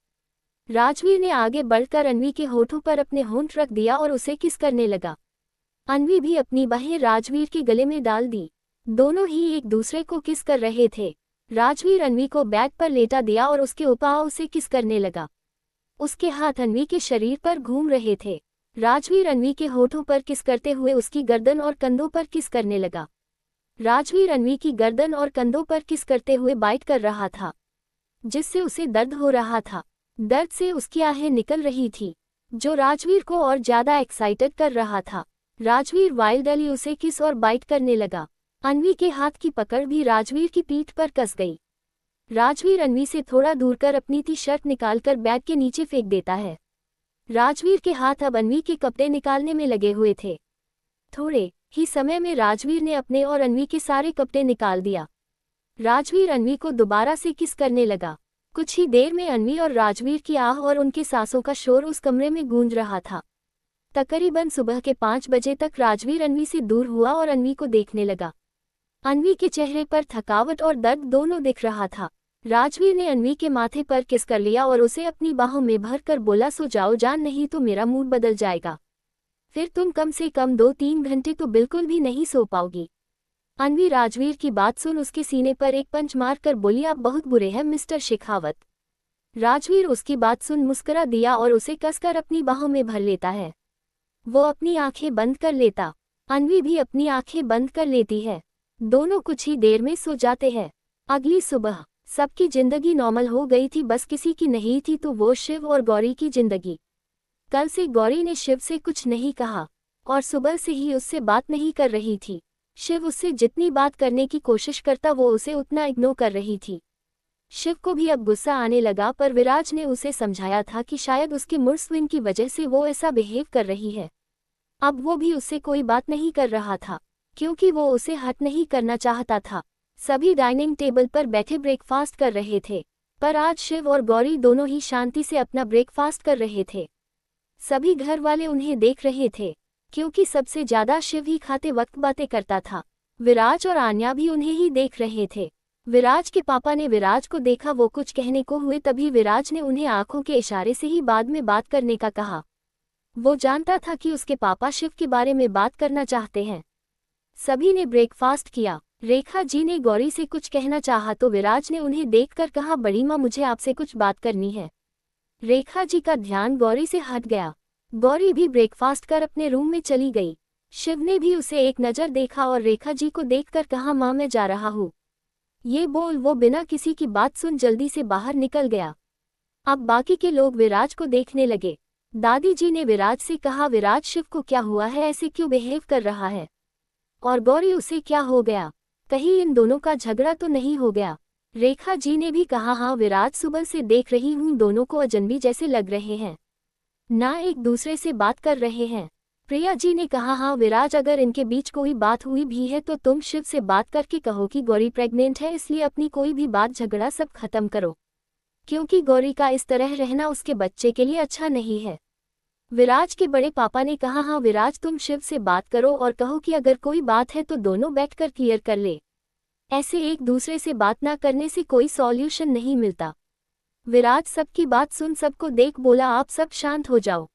राजवीर ने आगे बढ़कर अन्वी के होठों पर अपने होंठ रख दिया और उसे किस करने लगा। अन्वी भी अपनी बाहें राजवीर के गले में डाल दी। दोनों ही एक दूसरे को किस कर रहे थे। राजवीर अन्वी को बेड पर लेटा दिया और उसके ऊपर उसे किस करने लगा। उसके हाथ अन्वी के शरीर पर घूम रहे थे। राजवीर अन्वी के होठों पर किस करते हुए उसकी गर्दन और कंधों पर किस करने लगा। राजवीर अन्वी की गर्दन और कंधों पर किस करते हुए बाइट कर रहा था, जिससे उसे दर्द हो रहा था। दर्द से उसकी आहें निकल रही थी, जो राजवीर को और ज्यादा एक्साइटेड कर रहा था। राजवीर वाइल्डली उसे किस और बाइट करने लगा। अन्वी के हाथ की पकड़ भी राजवीर की पीठ पर कस गई। राजवीर अन्वी से थोड़ा दूर कर अपनी टी शर्ट निकालकर बैग के नीचे फेंक देता है। राजवीर के हाथ अब अन्वी के कपड़े निकालने में लगे हुए थे। थोड़े ही समय में राजवीर ने अपने और अन्वी के सारे कपड़े निकाल दिया। राजवीर अन्वी को दोबारा से किस करने लगा। कुछ ही देर में अन्वी और राजवीर की आह और उनके सांसों का शोर उस कमरे में गूंज रहा था। तकरीबन सुबह के 5 बजे तक राजवीर अन्वी से दूर हुआ और अन्वी को देखने लगा। अन्वी के चेहरे पर थकावट और दर्द दोनों दिख रहा था। राजवीर ने अन्वी के माथे पर किस कर लिया और उसे अपनी बाहों में भर कर बोला, सो जाओ जान, नहीं तो मेरा मूड बदल जाएगा, फिर तुम कम से कम 2-3 घंटे तो बिल्कुल भी नहीं सो पाओगी। अन्वी राजवीर की बात सुन उसके सीने पर एक पंच मार कर बोली, आप बहुत बुरे हैं मिस्टर शेखावत। राजवीर उसकी बात सुन मुस्कुरा दिया और उसे कसकर अपनी बाहों में भर लेता है। वो अपनी आंखें बंद कर लेता, अन्वी भी अपनी आंखें बंद कर लेती है। दोनों कुछ ही देर में सो जाते हैं। अगली सुबह सबकी जिंदगी नॉर्मल हो गई थी, बस किसी की नहीं थी तो वो शिव और गौरी की जिंदगी। कल से गौरी ने शिव से कुछ नहीं कहा और सुबह से ही उससे बात नहीं कर रही थी। शिव उससे जितनी बात करने की कोशिश करता वो उसे उतना इग्नोर कर रही थी। शिव को भी अब गुस्सा आने लगा, पर विराज ने उसे समझाया था कि शायद उसके मूड स्विंग की वजह से वो ऐसा बिहेव कर रही है। अब वो भी उससे कोई बात नहीं कर रहा था, क्योंकि वो उसे हर्ट नहीं करना चाहता था। सभी डाइनिंग टेबल पर बैठे ब्रेकफास्ट कर रहे थे, पर आज शिव और गौरी दोनों ही शांति से अपना ब्रेकफास्ट कर रहे थे। सभी घर वाले उन्हें देख रहे थे, क्योंकि सबसे ज्यादा शिव ही खाते वक्त बातें करता था। विराज और आन्या भी उन्हें ही देख रहे थे। विराज के पापा ने विराज को देखा, वो कुछ कहने को हुए तभी विराज ने उन्हें आंखों के इशारे से ही बाद में बात करने का कहा। वो जानता था कि उसके पापा शिव के बारे में बात करना चाहते हैं। सभी ने ब्रेकफास्ट किया। रेखा जी ने गौरी से कुछ कहना चाहा तो विराज ने उन्हें देखकर कहा, बड़ी माँ मुझे आपसे कुछ बात करनी है। रेखा जी का ध्यान गौरी से हट गया। गौरी भी ब्रेकफास्ट कर अपने रूम में चली गई। शिव ने भी उसे एक नज़र देखा और रेखा जी को देखकर कहा, माँ मैं जा रहा हूँ। ये बोल वो बिना किसी की बात सुन जल्दी से बाहर निकल गया। अब बाकी के लोग विराज को देखने लगे। दादी जी ने विराज से कहा, विराज शिव को क्या हुआ है, ऐसे क्यों बिहेव कर रहा है? और गौरी उसे क्या हो गया, कहीं इन दोनों का झगड़ा तो नहीं हो गया? रेखा जी ने भी कहा, हाँ विराज सुबह से देख रही हूँ दोनों को अजनबी जैसे लग रहे हैं, ना एक दूसरे से बात कर रहे हैं। प्रिया जी ने कहा, हाँ विराज अगर इनके बीच कोई बात हुई भी है तो तुम शिव से बात करके कहो कि गौरी प्रेग्नेंट है, इसलिए अपनी कोई भी बात झगड़ा सब खत्म करो, क्योंकि गौरी का इस तरह रहना उसके बच्चे के लिए अच्छा नहीं है। विराज के बड़े पापा ने कहा, हाँ विराज तुम शिव से बात करो और कहो कि अगर कोई बात है तो दोनों बैठकर क्लियर कर ले, ऐसे एक दूसरे से बात ना करने से कोई सॉल्यूशन नहीं मिलता। विराज सबकी बात सुन सबको देख बोला, आप सब शांत हो जाओ।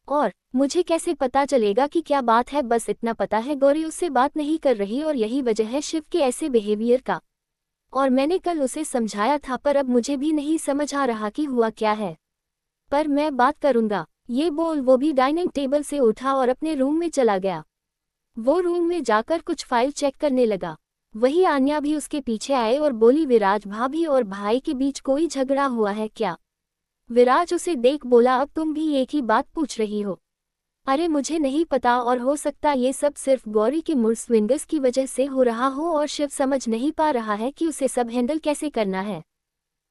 और मुझे कैसे पता चलेगा कि क्या बात है? बस इतना पता है गौरी उससे बात नहीं कर रही और यही वजह है शिव के ऐसे बिहेवियर का। और मैंने कल उसे समझाया था पर अब मुझे भी नहीं समझ आ रहा कि हुआ क्या है। पर मैं बात करूंगा। ये बोल वो भी डाइनिंग टेबल से उठा और अपने रूम में चला गया। वो रूम में जाकर कुछ फाइल चेक करने लगा। वही आन्या भी उसके पीछे आए और बोली, विराज भाभी और भाई के बीच कोई झगड़ा हुआ है क्या? विराज उसे देख बोला, अब तुम भी एक ही बात पूछ रही हो? अरे मुझे नहीं पता, और हो सकता ये सब सिर्फ गौरी के मूड स्विंग्स की वजह से हो रहा हो और शिव समझ नहीं पा रहा है कि उसे सब हैंडल कैसे करना है।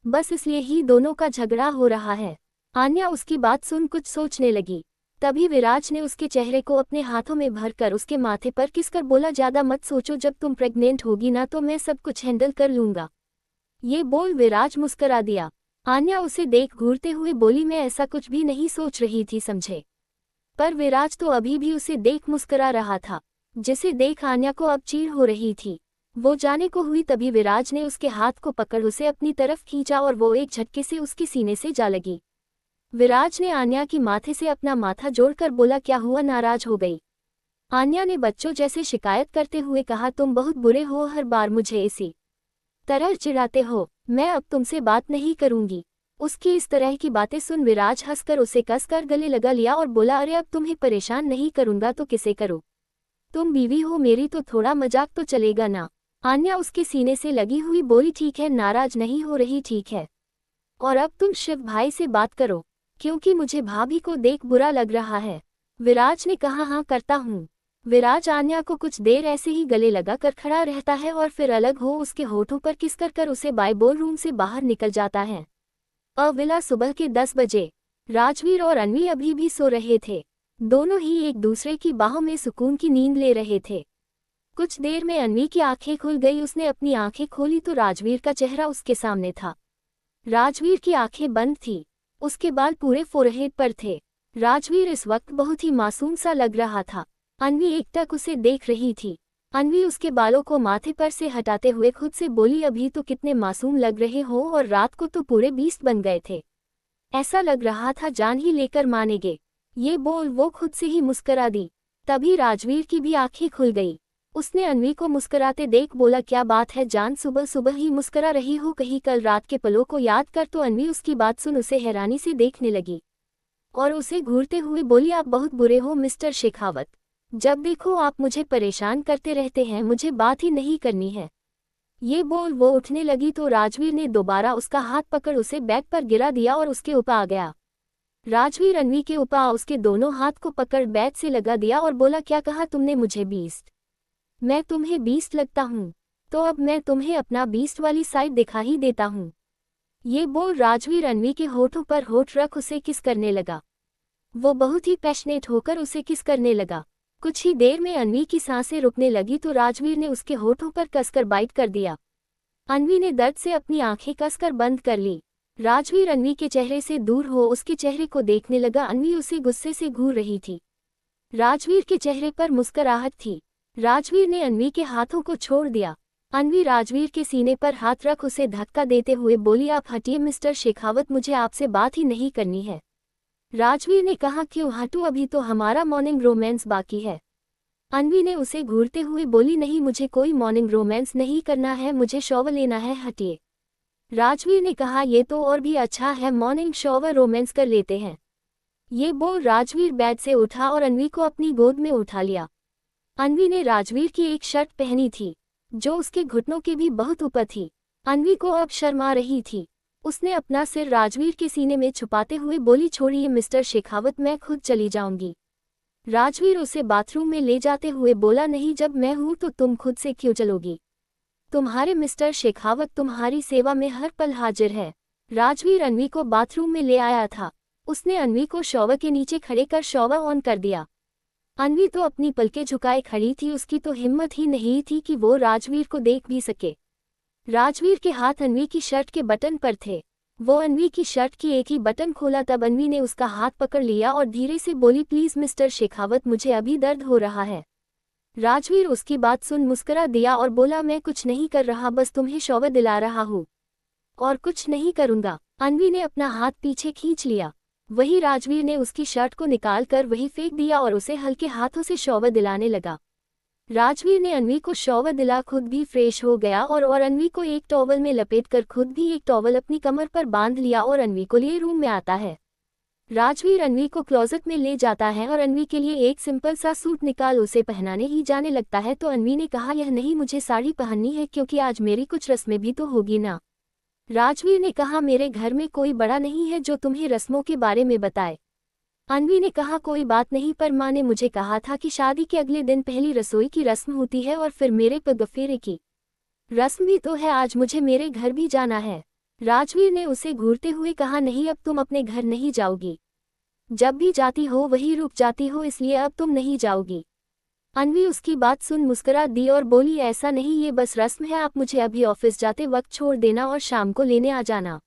बस इसलिए ही दोनों का झगड़ा हो रहा है। आन्या उसकी बात सुन कुछ सोचने लगी। तभी विराज ने उसके चेहरे को अपने हाथों में भरकर उसके माथे पर किसकर बोला, ज्यादा मत सोचो, जब तुम प्रेग्नेंट होगी ना तो मैं सब कुछ हैंडल कर लूंगा। ये बोल विराज मुस्करा दिया। आन्या उसे देख घूरते हुए बोली, मैं ऐसा कुछ भी नहीं सोच रही थी समझे। पर विराज तो अभी भी उसे देख मुस्करा रहा था, जिसे देख आन्या को अब चीड़ हो रही थी। वो जाने को हुई तभी विराज ने उसके हाथ को पकड़ उसे अपनी तरफ खींचा और वो एक झटके से उसके सीने से जा लगी। विराज ने आन्या की माथे से अपना माथा जोड़कर बोला, क्या हुआ, नाराज हो गई? आन्या ने बच्चों जैसे शिकायत करते हुए कहा, तुम बहुत बुरे हो, हर बार मुझे इसी तरह चिढ़ाते हो। मैं अब तुमसे बात नहीं करूंगी। उसकी इस तरह की बातें सुन विराज हंसकर उसे कसकर गले लगा लिया और बोला, अरे अब तुम्हें परेशान नहीं करूंगा तो किसे करूं? तुम बीवी हो मेरी तो थोड़ा मजाक तो चलेगा ना। आन्या उसके सीने से लगी हुई बोली, ठीक है, नाराज नहीं हो रही, ठीक है। और अब तुम शिव भाई से बात करो, क्योंकि मुझे भाभी को देख बुरा लग रहा है। विराज ने कहा, हाँ करता हूँ। विराज आन्या को कुछ देर ऐसे ही गले लगा कर खड़ा रहता है और फिर अलग हो उसके होठों पर किस कर उसे बाय बोल रूम से बाहर निकल जाता है। अविला सुबह के 10 बजे। राजवीर और अन्वी अभी भी सो रहे थे। दोनों ही एक दूसरे की बाहों में सुकून की नींद ले रहे थे। कुछ देर में अन्वी की आंखें खुल गई। उसने अपनी आंखें खोली तो राजवीर का चेहरा उसके सामने था। राजवीर की आंखें बंद थी, उसके बाल पूरे फोरहेड पर थे। राजवीर इस वक्त बहुत ही मासूम सा लग रहा था। अन्वी एकटक उसे देख रही थी। अन्वी उसके बालों को माथे पर से हटाते हुए खुद से बोली, अभी तो कितने मासूम लग रहे हो और रात को तो पूरे बीस्ट बन गए थे। ऐसा लग रहा था जान ही लेकर मानेगे। ये बोल वो खुद से ही मुस्करा दी। तभी राजवीर की भी आंखें खुल गई। उसने अन्वी को मुस्कराते देख बोला, क्या बात है जान, सुबह सुबह ही मुस्करा रही हो, कहीं कल रात के पलों को याद कर? तो अन्वी उसकी बात सुन उसे हैरानी से देखने लगी और उसे घूरते हुए बोली, आप बहुत बुरे हो मिस्टर शेखावत। जब देखो आप मुझे परेशान करते रहते हैं, मुझे बात ही नहीं करनी है। ये बोल वो उठने लगी तो राजवीर ने दोबारा उसका हाथ पकड़ उसे बेड पर गिरा दिया और उसके ऊपर आ गया। राजवीर अन्वी के ऊपर उसके दोनों हाथ को पकड़ बेड से लगा दिया और बोला, क्या कहा तुमने मुझे बीस्ट? मैं तुम्हें बीस्ट लगता हूँ? तो अब मैं तुम्हें अपना बीस्ट वाली साइड दिखा ही देता हूँ। ये बोल राजवीर अन्वी के होठों पर होठ रख उसे किस करने लगा। वो बहुत ही पैशनेट होकर उसे किस करने लगा। कुछ ही देर में अन्वी की सांसें रुकने लगी तो राजवीर ने उसके होठों पर कसकर बाइट कर दिया। अन्वी ने दर्द से अपनी आंखें कसकर बंद कर ली। राजवीर अन्वी के चेहरे से दूर हो उसके चेहरे को देखने लगा। अन्वी उसे गुस्से से घूर रही थी। राजवीर के चेहरे पर मुस्कुराहट थी। राजवीर ने अन्वी के हाथों को छोड़ दिया। अन्वी राजवीर के सीने पर हाथ रख उसे धक्का देते हुए बोली, आप हटिए मिस्टर शेखावत, मुझे आपसे बात ही नहीं करनी है। राजवीर ने कहा, क्यों हटूं, अभी तो हमारा मॉर्निंग रोमांस बाकी है। अन्वी ने उसे घूरते हुए बोली, नहीं मुझे कोई मॉर्निंग रोमांस नहीं करना है, मुझे शॉवर लेना है, हटिए। राजवीर ने कहा, ये तो और भी अच्छा है, मॉर्निंग शॉवर रोमांस कर लेते हैं। ये बोल राजवीर बेड से उठा और अन्वी को अपनी गोद में उठा लिया। अन्वी ने राजवीर की एक शर्ट पहनी थी जो उसके घुटनों के भी बहुत ऊपर थी। अन्वी को अब शर्म आ रही थी। उसने अपना सिर राजवीर के सीने में छुपाते हुए बोली, छोड़िए मिस्टर शेखावत, मैं खुद चली जाऊंगी। राजवीर उसे बाथरूम में ले जाते हुए बोला, नहीं जब मैं हूं तो तुम खुद से क्यों चलोगी? तुम्हारे मिस्टर शेखावत तुम्हारी सेवा में हर पल हाजिर है। राजवीर अन्वी को बाथरूम में ले आया था। उसने अन्वी को शॉवर के नीचे खड़े कर शॉवर ऑन कर दिया। अन्वी तो अपनी पलकें झुकाए खड़ी थी, उसकी तो हिम्मत ही नहीं थी कि वो राजवीर को देख भी सके। राजवीर के हाथ अन्वी की शर्ट के बटन पर थे। वो अन्वी की शर्ट की एक ही बटन खोला तब अन्वी ने उसका हाथ पकड़ लिया और धीरे से बोली, प्लीज मिस्टर शेखावत, मुझे अभी दर्द हो रहा है। राजवीर उसकी बात सुन मुस्कुरा दिया और बोला, मैं कुछ नहीं कर रहा, बस तुम्हें शॉवर दिला रहा हूँ और कुछ नहीं करूँगा। अन्वी ने अपना हाथ पीछे खींच लिया। वही राजवीर ने उसकी शर्ट को निकाल कर वही फेंक दिया और उसे हल्के हाथों से शॉवर दिलाने लगा। राजवीर ने अन्वी को शॉवर दिला खुद भी फ्रेश हो गया और अन्वी को एक टॉवल में लपेटकर खुद भी एक टॉवल अपनी कमर पर बांध लिया और अन्वी को लिए रूम में आता है। राजवीर अन्वी को क्लोजेट में ले जाता है और अन्वी के लिए एक सिंपल सा सूट निकाल उसे पहनाने ही जाने लगता है तो अन्वी ने कहा यह नहीं, मुझे साड़ी पहननी है क्योंकि आज मेरी कुछ रस्में भी तो होगी ना। राजवीर ने कहा मेरे घर में कोई बड़ा नहीं है जो तुम्हें रस्मों के बारे में बताए। अन्वी ने कहा कोई बात नहीं, पर माँ ने मुझे कहा था कि शादी के अगले दिन पहली रसोई की रस्म होती है और फिर मेरे पगफेरे की रस्म भी तो है, आज मुझे मेरे घर भी जाना है। राजवीर ने उसे घूरते हुए कहा नहीं, अब तुम अपने घर नहीं जाओगी, जब भी जाती हो वही रुक जाती हो, इसलिए अब तुम नहीं जाओगी। अन्वी उसकी बात सुन मुस्कुरा दी और बोली ऐसा नहीं, ये बस रस्म है, आप मुझे अभी ऑफिस जाते वक्त छोड़ देना और शाम को लेने आ जाना।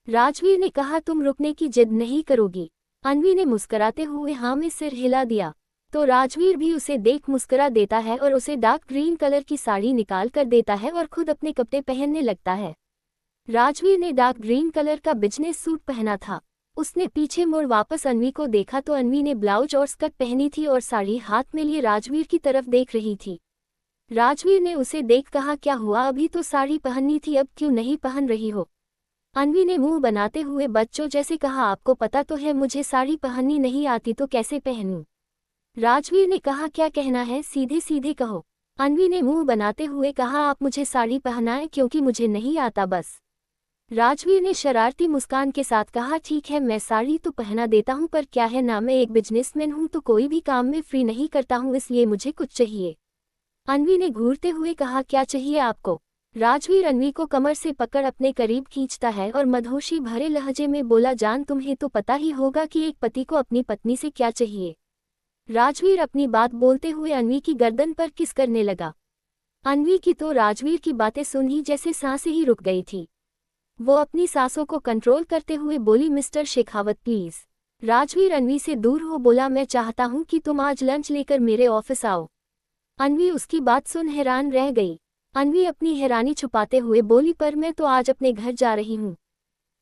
राजवीर ने कहा तुम रुकने की जिद नहीं करोगी। अन्वी ने मुस्कुराते हुए हाँ में सिर हिला दिया तो राजवीर भी उसे देख मुस्कुरा देता है और उसे डार्क ग्रीन कलर की साड़ी निकाल कर देता है और खुद अपने कपड़े पहनने लगता है। राजवीर ने डार्क ग्रीन कलर का बिजनेस सूट पहना था। उसने पीछे मुड़ वापस अन्वी को देखा तो अन्वी ने ब्लाउज और स्कर्ट पहनी थी और साड़ी हाथ में लिए राजवीर की तरफ देख रही थी। राजवीर ने उसे देख कहा क्या हुआ, अभी तो साड़ी पहननी थी, अब क्यों नहीं पहन रही हो। अन्वी ने मुंह बनाते हुए बच्चों जैसे कहा आपको पता तो है मुझे साड़ी पहननी नहीं आती तो कैसे पहनूं। राजवीर ने कहा क्या कहना है, सीधे सीधे कहो। अन्वी ने मुंह बनाते हुए कहा आप मुझे साड़ी पहनाएं क्योंकि मुझे नहीं आता बस। राजवीर ने शरारती मुस्कान के साथ कहा ठीक है मैं साड़ी तो पहना देता हूं, पर क्या है ना मैं एक बिजनेसमैन हूं तो कोई भी काम में फ्री नहीं करता हूं, इसलिए मुझे कुछ चाहिए। अन्वी ने घूरते हुए कहा क्या चाहिए आपको। राजवीर अन्वी को कमर से पकड़ अपने करीब खींचता है और मदहोशी भरे लहजे में बोला जान तुम्हें तो पता ही होगा कि एक पति को अपनी पत्नी से क्या चाहिए। राजवीर अपनी बात बोलते हुए अन्वी की गर्दन पर किस करने लगा। अन्वी की तो राजवीर की बातें सुन ही जैसे सांसें ही रुक गई थी। वो अपनी सांसों को कंट्रोल करते हुए बोली मिस्टर शेखावत प्लीज। राजवीर अन्वी से दूर हो बोला मैं चाहता हूं कि तुम आज लंच लेकर मेरे ऑफिस आओ। अन्वी उसकी बात सुन हैरान रह गई। अन्वी अपनी हैरानी छुपाते हुए बोली पर मैं तो आज अपने घर जा रही हूँ।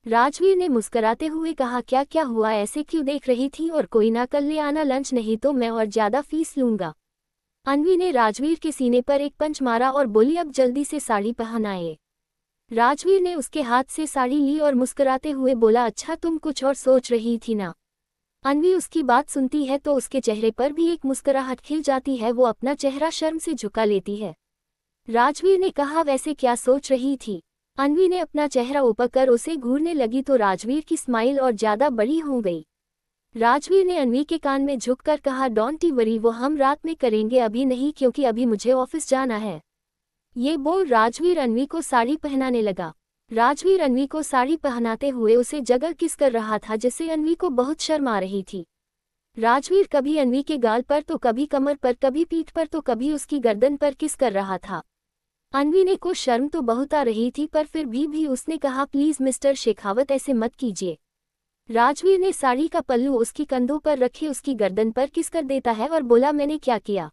राजवीर ने मुस्कुराते हुए कहा क्या क्या हुआ, ऐसे क्यों देख रही थी, और कोई ना कल ले आना लंच, नहीं तो मैं और ज्यादा फीस लूंगा। अन्वी ने राजवीर के सीने पर एक पंच मारा और बोली अब जल्दी से साड़ी पहन आए। राजवीर ने उसके हाथ से साड़ी ली और मुस्कुराते हुए बोला अच्छा तुम कुछ और सोच रही थी ना। अन्वी उसकी बात सुनती है तो उसके चेहरे पर भी एक मुस्कुराहट खिल जाती है, वो अपना चेहरा शर्म से झुका लेती है। राजवीर ने कहा वैसे क्या सोच रही थी। अन्वी ने अपना चेहरा ऊपर कर उसे घूरने लगी तो राजवीर की स्माइल और ज्यादा बड़ी हो गई। राजवीर ने अन्वी के कान में झुककर कहा डोंट वरी, वो हम रात में करेंगे, अभी नहीं क्योंकि अभी मुझे ऑफिस जाना है। ये बोल राजवीर अन्वी को साड़ी पहनाने लगा। राजवीर अन्वी को साड़ी पहनाते हुए उसे जगह किस कर रहा था जिससे अन्वी को बहुत शर्म आ रही थी। राजवीर कभी अन्वी के गाल पर तो कभी कमर पर, कभी पीठ पर तो कभी उसकी गर्दन पर किस कर रहा था। अन्वी ने को शर्म तो बहुत आ रही थी पर फिर भी उसने कहा प्लीज मिस्टर शेखावत ऐसे मत कीजिए। राजवीर ने साड़ी का पल्लू उसकी कंधों पर रखे उसकी गर्दन पर किस कर देता है और बोला मैंने क्या किया।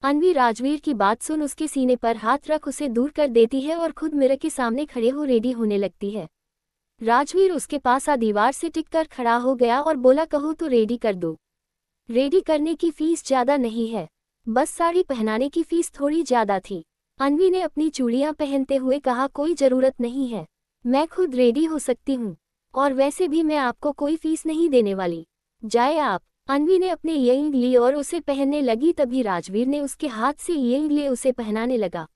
अन्वी राजवीर की बात सुन उसके सीने पर हाथ रख उसे दूर कर देती है और खुद मिरर के सामने खड़े हो रेडी होने लगती है। राजवीर उसके पास आ दीवार से टिककर खड़ा हो गया और बोला कहो तो रेडी कर दो। रेडी करने की फीस ज्यादा नहीं है, बस साड़ी पहनाने की फीस थोड़ी ज्यादा थी। अन्वी ने अपनी चूड़ियां पहनते हुए कहा कोई जरूरत नहीं है, मैं खुद रेडी हो सकती हूँ, और वैसे भी मैं आपको कोई फीस नहीं देने वाली, जाए आप। अन्वी ने अपने इयरिंग ली और उसे पहनने लगी, तभी राजवीर ने उसके हाथ से इयरिंग ले उसे पहनाने लगा।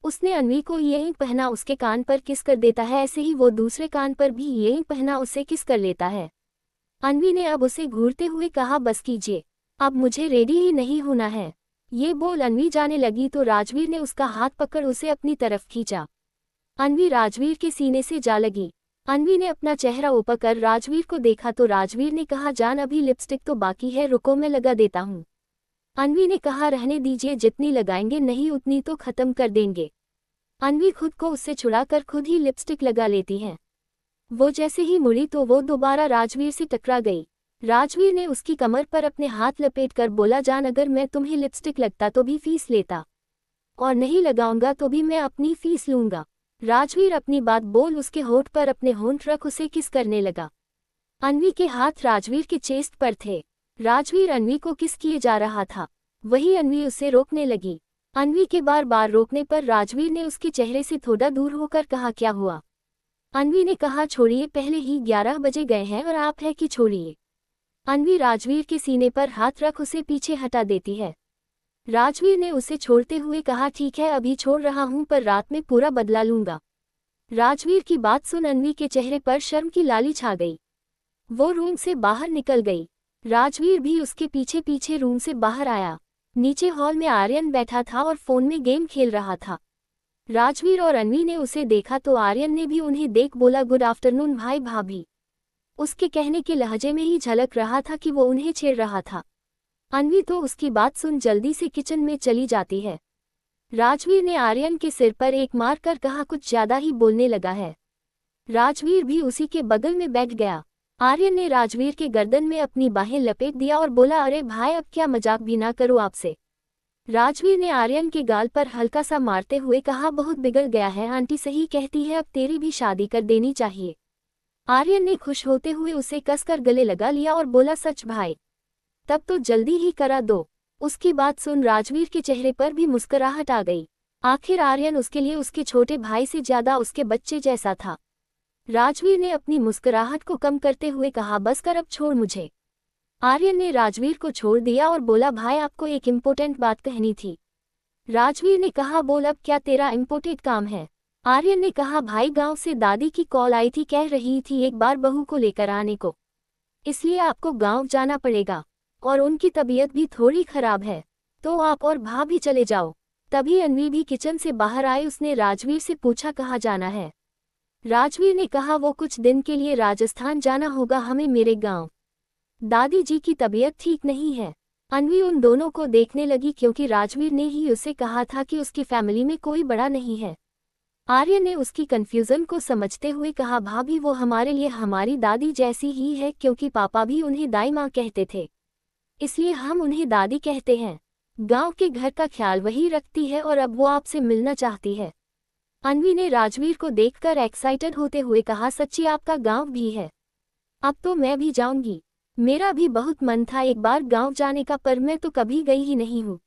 उसने अन्वी को इयरिंग पहना उसके कान पर किस कर देता है, ऐसे ही वो दूसरे कान पर भी इयरिंग पहना उसे किस कर लेता है। अन्वी ने अब उसे घूरते हुए कहा बस कीजिए, अब मुझे रेडी ही नहीं होना है। ये बोल अन्वी जाने लगी तो राजवीर ने उसका हाथ पकड़ उसे अपनी तरफ खींचा। अन्वी राजवीर के सीने से जा लगी। अन्वी ने अपना चेहरा ऊपर कर राजवीर को देखा तो राजवीर ने कहा जान अभी लिपस्टिक तो बाकी है, रुको मैं लगा देता हूँ। अन्वी ने कहा रहने दीजिए, जितनी लगाएंगे नहीं उतनी तो खत्म कर देंगे। अन्वी खुद को उससे छुड़ाकर खुद ही लिपस्टिक लगा लेती है। वो जैसे ही मुड़ी तो वो दोबारा राजवीर से टकरा गई। राजवीर ने उसकी कमर पर अपने हाथ लपेटकर बोला जान अगर मैं तुम्हें लिपस्टिक लगता तो भी फीस लेता, और नहीं लगाऊंगा तो भी मैं अपनी फीस लूंगा। राजवीर अपनी बात बोल उसके होठ पर अपने होंठ रख उसे किस करने लगा। अन्वी के हाथ राजवीर के चेस्ट पर थे। राजवीर अन्वी को किस किए जा रहा था। वही अन्वी उसे रोकने लगी। अन्वी के बार बार रोकने पर राजवीर ने उसके चेहरे से थोड़ा दूर होकर कहा, क्या हुआ। अन्वी ने कहा, छोड़िए, पहले ही 11 बजे गए हैं और आप है कि छोड़िए। अन्वी राजवीर के सीने पर हाथ रख उसे पीछे हटा देती है। राजवीर ने उसे छोड़ते हुए कहा, ठीक है, अभी छोड़ रहा हूं पर रात में पूरा बदला लूंगा। राजवीर की बात सुन अन्वी के चेहरे पर शर्म की लाली छा गई। वो रूम से बाहर निकल गई। राजवीर भी उसके पीछे पीछे रूम से बाहर आया। नीचे हॉल में आर्यन बैठा था और फोन में गेम खेल रहा था। राजवीर और अन्वी ने उसे देखा तो आर्यन ने भी उन्हें देख बोला, गुड आफ्टरनून भाई भाभी। उसके कहने के लहजे में ही झलक रहा था कि वो उन्हें छेड़ रहा था। अन्वी तो उसकी बात सुन जल्दी से किचन में चली जाती है। राजवीर ने आर्यन के सिर पर एक मार कर कहा, कुछ ज्यादा ही बोलने लगा है। राजवीर भी उसी के बगल में बैठ गया। आर्यन ने राजवीर के गर्दन में अपनी बाहें लपेट दिया और बोला, अरे भाई, अब क्या मजाक भी ना करो आपसे। राजवीर ने आर्यन के गाल पर हल्का सा मारते हुए कहा, बहुत बिगड़ गया है, आंटी सही कहती है, अब तेरी भी शादी कर देनी चाहिए। आर्यन ने खुश होते हुए उसे कसकर गले लगा लिया और बोला, सच भाई, तब तो जल्दी ही करा दो। उसकी बात सुन राजवीर के चेहरे पर भी मुस्कुराहट आ गई। आखिर आर्यन उसके लिए उसके छोटे भाई से ज्यादा उसके बच्चे जैसा था। राजवीर ने अपनी मुस्कुराहट को कम करते हुए कहा, बस कर, अब छोड़ मुझे। आर्यन ने राजवीर को छोड़ दिया और बोला, भाई आपको एक इम्पोर्टेंट बात कहनी थी। राजवीर ने कहा, बोल, अब क्या तेरा इम्पोर्टेंट काम है। आर्यन ने कहा, भाई गांव से दादी की कॉल आई थी, कह रही थी एक बार बहू को लेकर आने को, इसलिए आपको गांव जाना पड़ेगा और उनकी तबीयत भी थोड़ी खराब है, तो आप और भाभी चले जाओ। तभी अन्वी भी किचन से बाहर आई। उसने राजवीर से पूछा, कहाँ जाना है। राजवीर ने कहा, वो कुछ दिन के लिए राजस्थान जाना होगा हमें, मेरे गांव दादी जी की तबीयत ठीक नहीं है। अन्वी उन दोनों को देखने लगी क्योंकि राजवीर ने ही उसे कहा था कि उसकी फैमिली में कोई बड़ा नहीं है। आर्यन ने उसकी कंफ्यूजन को समझते हुए कहा, भाभी वो हमारे लिए हमारी दादी जैसी ही है, क्योंकि पापा भी उन्हें दाई माँ कहते थे, इसलिए हम उन्हें दादी कहते हैं। गांव के घर का ख्याल वही रखती है और अब वो आपसे मिलना चाहती है। अन्वी ने राजवीर को देखकर एक्साइटेड होते हुए कहा, सच्ची आपका गांव भी है। अब तो मैं भी जाऊंगी, मेरा भी बहुत मन था एक बार गांव जाने का, पर मैं तो कभी गई ही नहीं हूँ।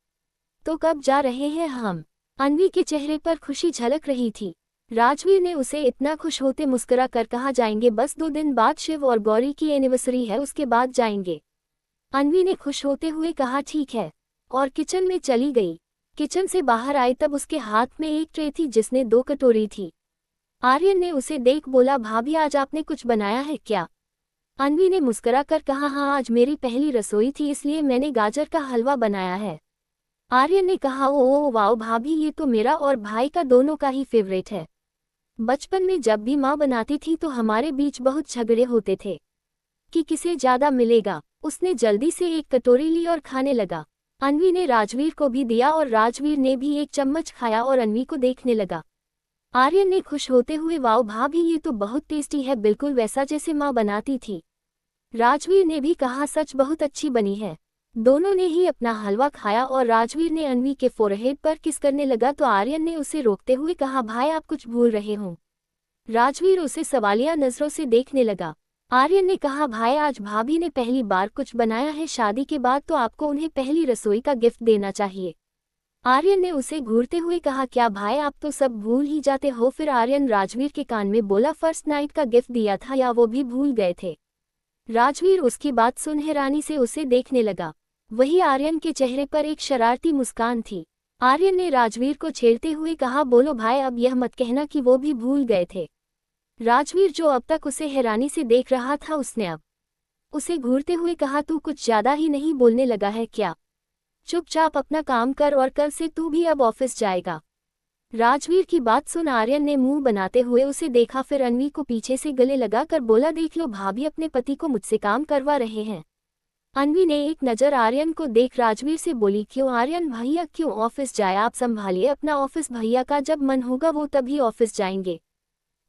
तो कब जा रहे हैं हम। अन्वी के चेहरे पर खुशी झलक रही थी। राजवीर ने उसे इतना खुश होते मुस्कुरा कर कहा, जाएंगे, बस 2 दिन बाद शिव और गौरी की एनिवर्सरी है, उसके बाद जाएंगे। अन्वी ने खुश होते हुए कहा, ठीक है, और किचन में चली गई। किचन से बाहर आई तब उसके हाथ में एक ट्रे थी जिसने 2 कटोरी थी। आर्यन ने उसे देख बोला, भाभी आज आपने कुछ बनाया है क्या। अन्वी ने मुस्कुरा कर कहा, हाँ, आज मेरी पहली रसोई थी, इसलिए मैंने गाजर का हलवा बनाया है। आर्यन ने कहा, ओ वाओ भाभी, ये तो मेरा और भाई का दोनों का ही फेवरेट है। बचपन में जब भी माँ बनाती थी तो हमारे बीच बहुत झगड़े होते थे कि किसे ज्यादा मिलेगा। उसने जल्दी से एक कटोरी ली और खाने लगा। अन्वी ने राजवीर को भी दिया और राजवीर ने भी एक चम्मच खाया और अन्वी को देखने लगा। आर्यन ने खुश होते हुए, वाओ भाभी, ये तो बहुत टेस्टी है, बिल्कुल वैसा जैसे माँ बनाती थी। राजवीर ने भी कहा, सच बहुत अच्छी बनी है। दोनों ने ही अपना हलवा खाया और राजवीर ने अन्वी के फोरहेड पर किस करने लगा तो आर्यन ने उसे रोकते हुए कहा, भाई आप कुछ भूल रहे हो। राजवीर उसे सवालिया नजरों से देखने लगा। आर्यन ने कहा, भाई आज भाभी ने पहली बार कुछ बनाया है शादी के बाद, तो आपको उन्हें पहली रसोई का गिफ्ट देना चाहिए। आर्यन ने उसे घूरते हुए कहा, क्या भाई आप तो सब भूल ही जाते हो। फिर आर्यन राजवीर के कान में बोला, फर्स्ट नाइट का गिफ्ट दिया था या वो भी भूल गए थे। राजवीर उसकी बात सुन हैरानी से उसे देखने लगा। वही आर्यन के चेहरे पर एक शरारती मुस्कान थी। आर्यन ने राजवीर को छेड़ते हुए कहा, बोलो भाई, अब यह मत कहना कि वो भी भूल गए थे। राजवीर जो अब तक उसे हैरानी से देख रहा था, उसने अब उसे घूरते हुए कहा, तू कुछ ज्यादा ही नहीं बोलने लगा है क्या। चुपचाप अपना काम कर और कल से तू भी अब ऑफिस जाएगा। राजवीर की बात सुन आर्यन ने मुंह बनाते हुए उसे देखा, फिर अन्वी को पीछे से गले लगा कर बोला, देख लो भाभी अपने पति को मुझसे काम करवा रहे हैं। अन्वी ने एक नज़र आर्यन को देख राजवीर से बोली, क्यों आर्यन भैया, क्यों ऑफिस जाए, आप संभालिए अपना ऑफिस, भैया का जब मन होगा वो तभी ऑफिस जाएंगे।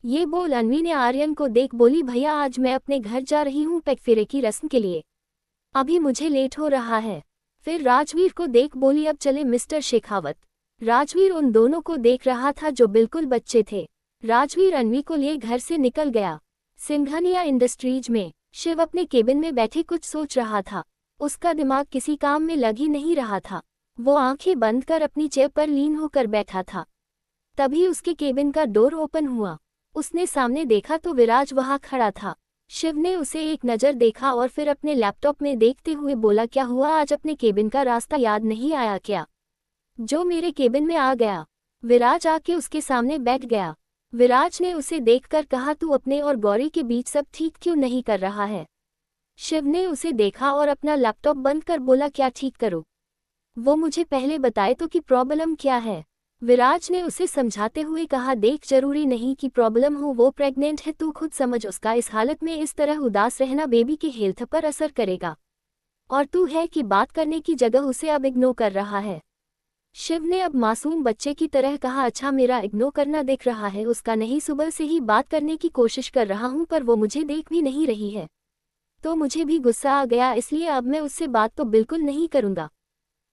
ये बोल अन्वी ने आर्यन को देख बोली, भैया आज मैं अपने घर जा रही हूँ पेगफेरे की रस्म के लिए, अभी मुझे लेट हो रहा है। फिर राजवीर को देख बोली, अब चले मिस्टर शेखावत। राजवीर उन दोनों को देख रहा था जो बिल्कुल बच्चे थे। राजवीर अन्वी को लिए घर से निकल गया। सिंघानिया इंडस्ट्रीज में शिव अपने केबिन में बैठे कुछ सोच रहा था। उसका दिमाग किसी काम में लग ही नहीं रहा था। वो आंखें बंद कर अपनी चेयर पर लीन होकर बैठा था। तभी उसके केबिन का डोर ओपन हुआ। उसने सामने देखा तो विराज वहां खड़ा था। शिव ने उसे एक नज़र देखा और फिर अपने लैपटॉप में देखते हुए बोला, क्या हुआ, आज अपने केबिन का रास्ता याद नहीं आया क्या? जो मेरे केबिन में आ गया। विराज आके उसके सामने बैठ गया। विराज ने उसे देखकर कहा, तू अपने और गौरी के बीच सब ठीक क्यों नहीं कर रहा है? शिव ने उसे देखा और अपना लैपटॉप बंद कर बोला, क्या ठीक करो? वो मुझे पहले बताए तो कि प्रॉब्लम क्या है। विराज ने उसे समझाते हुए कहा, देख, जरूरी नहीं कि प्रॉब्लम हो, वो प्रेग्नेंट है, तू खुद समझ, उसका इस हालत में इस तरह उदास रहना बेबी के हेल्थ पर असर करेगा। और तू है कि बात करने की जगह उसे अब इग्नोर कर रहा है। शिव ने अब मासूम बच्चे की तरह कहा, अच्छा, मेरा इग्नोर करना दिख रहा है उसका नहीं, सुबह से ही बात करने की कोशिश कर रहा हूं पर वो मुझे देख भी नहीं रही है, तो मुझे भी गुस्सा आ गया, इसलिए अब मैं उससे बात तो बिल्कुल नहीं करूंगा।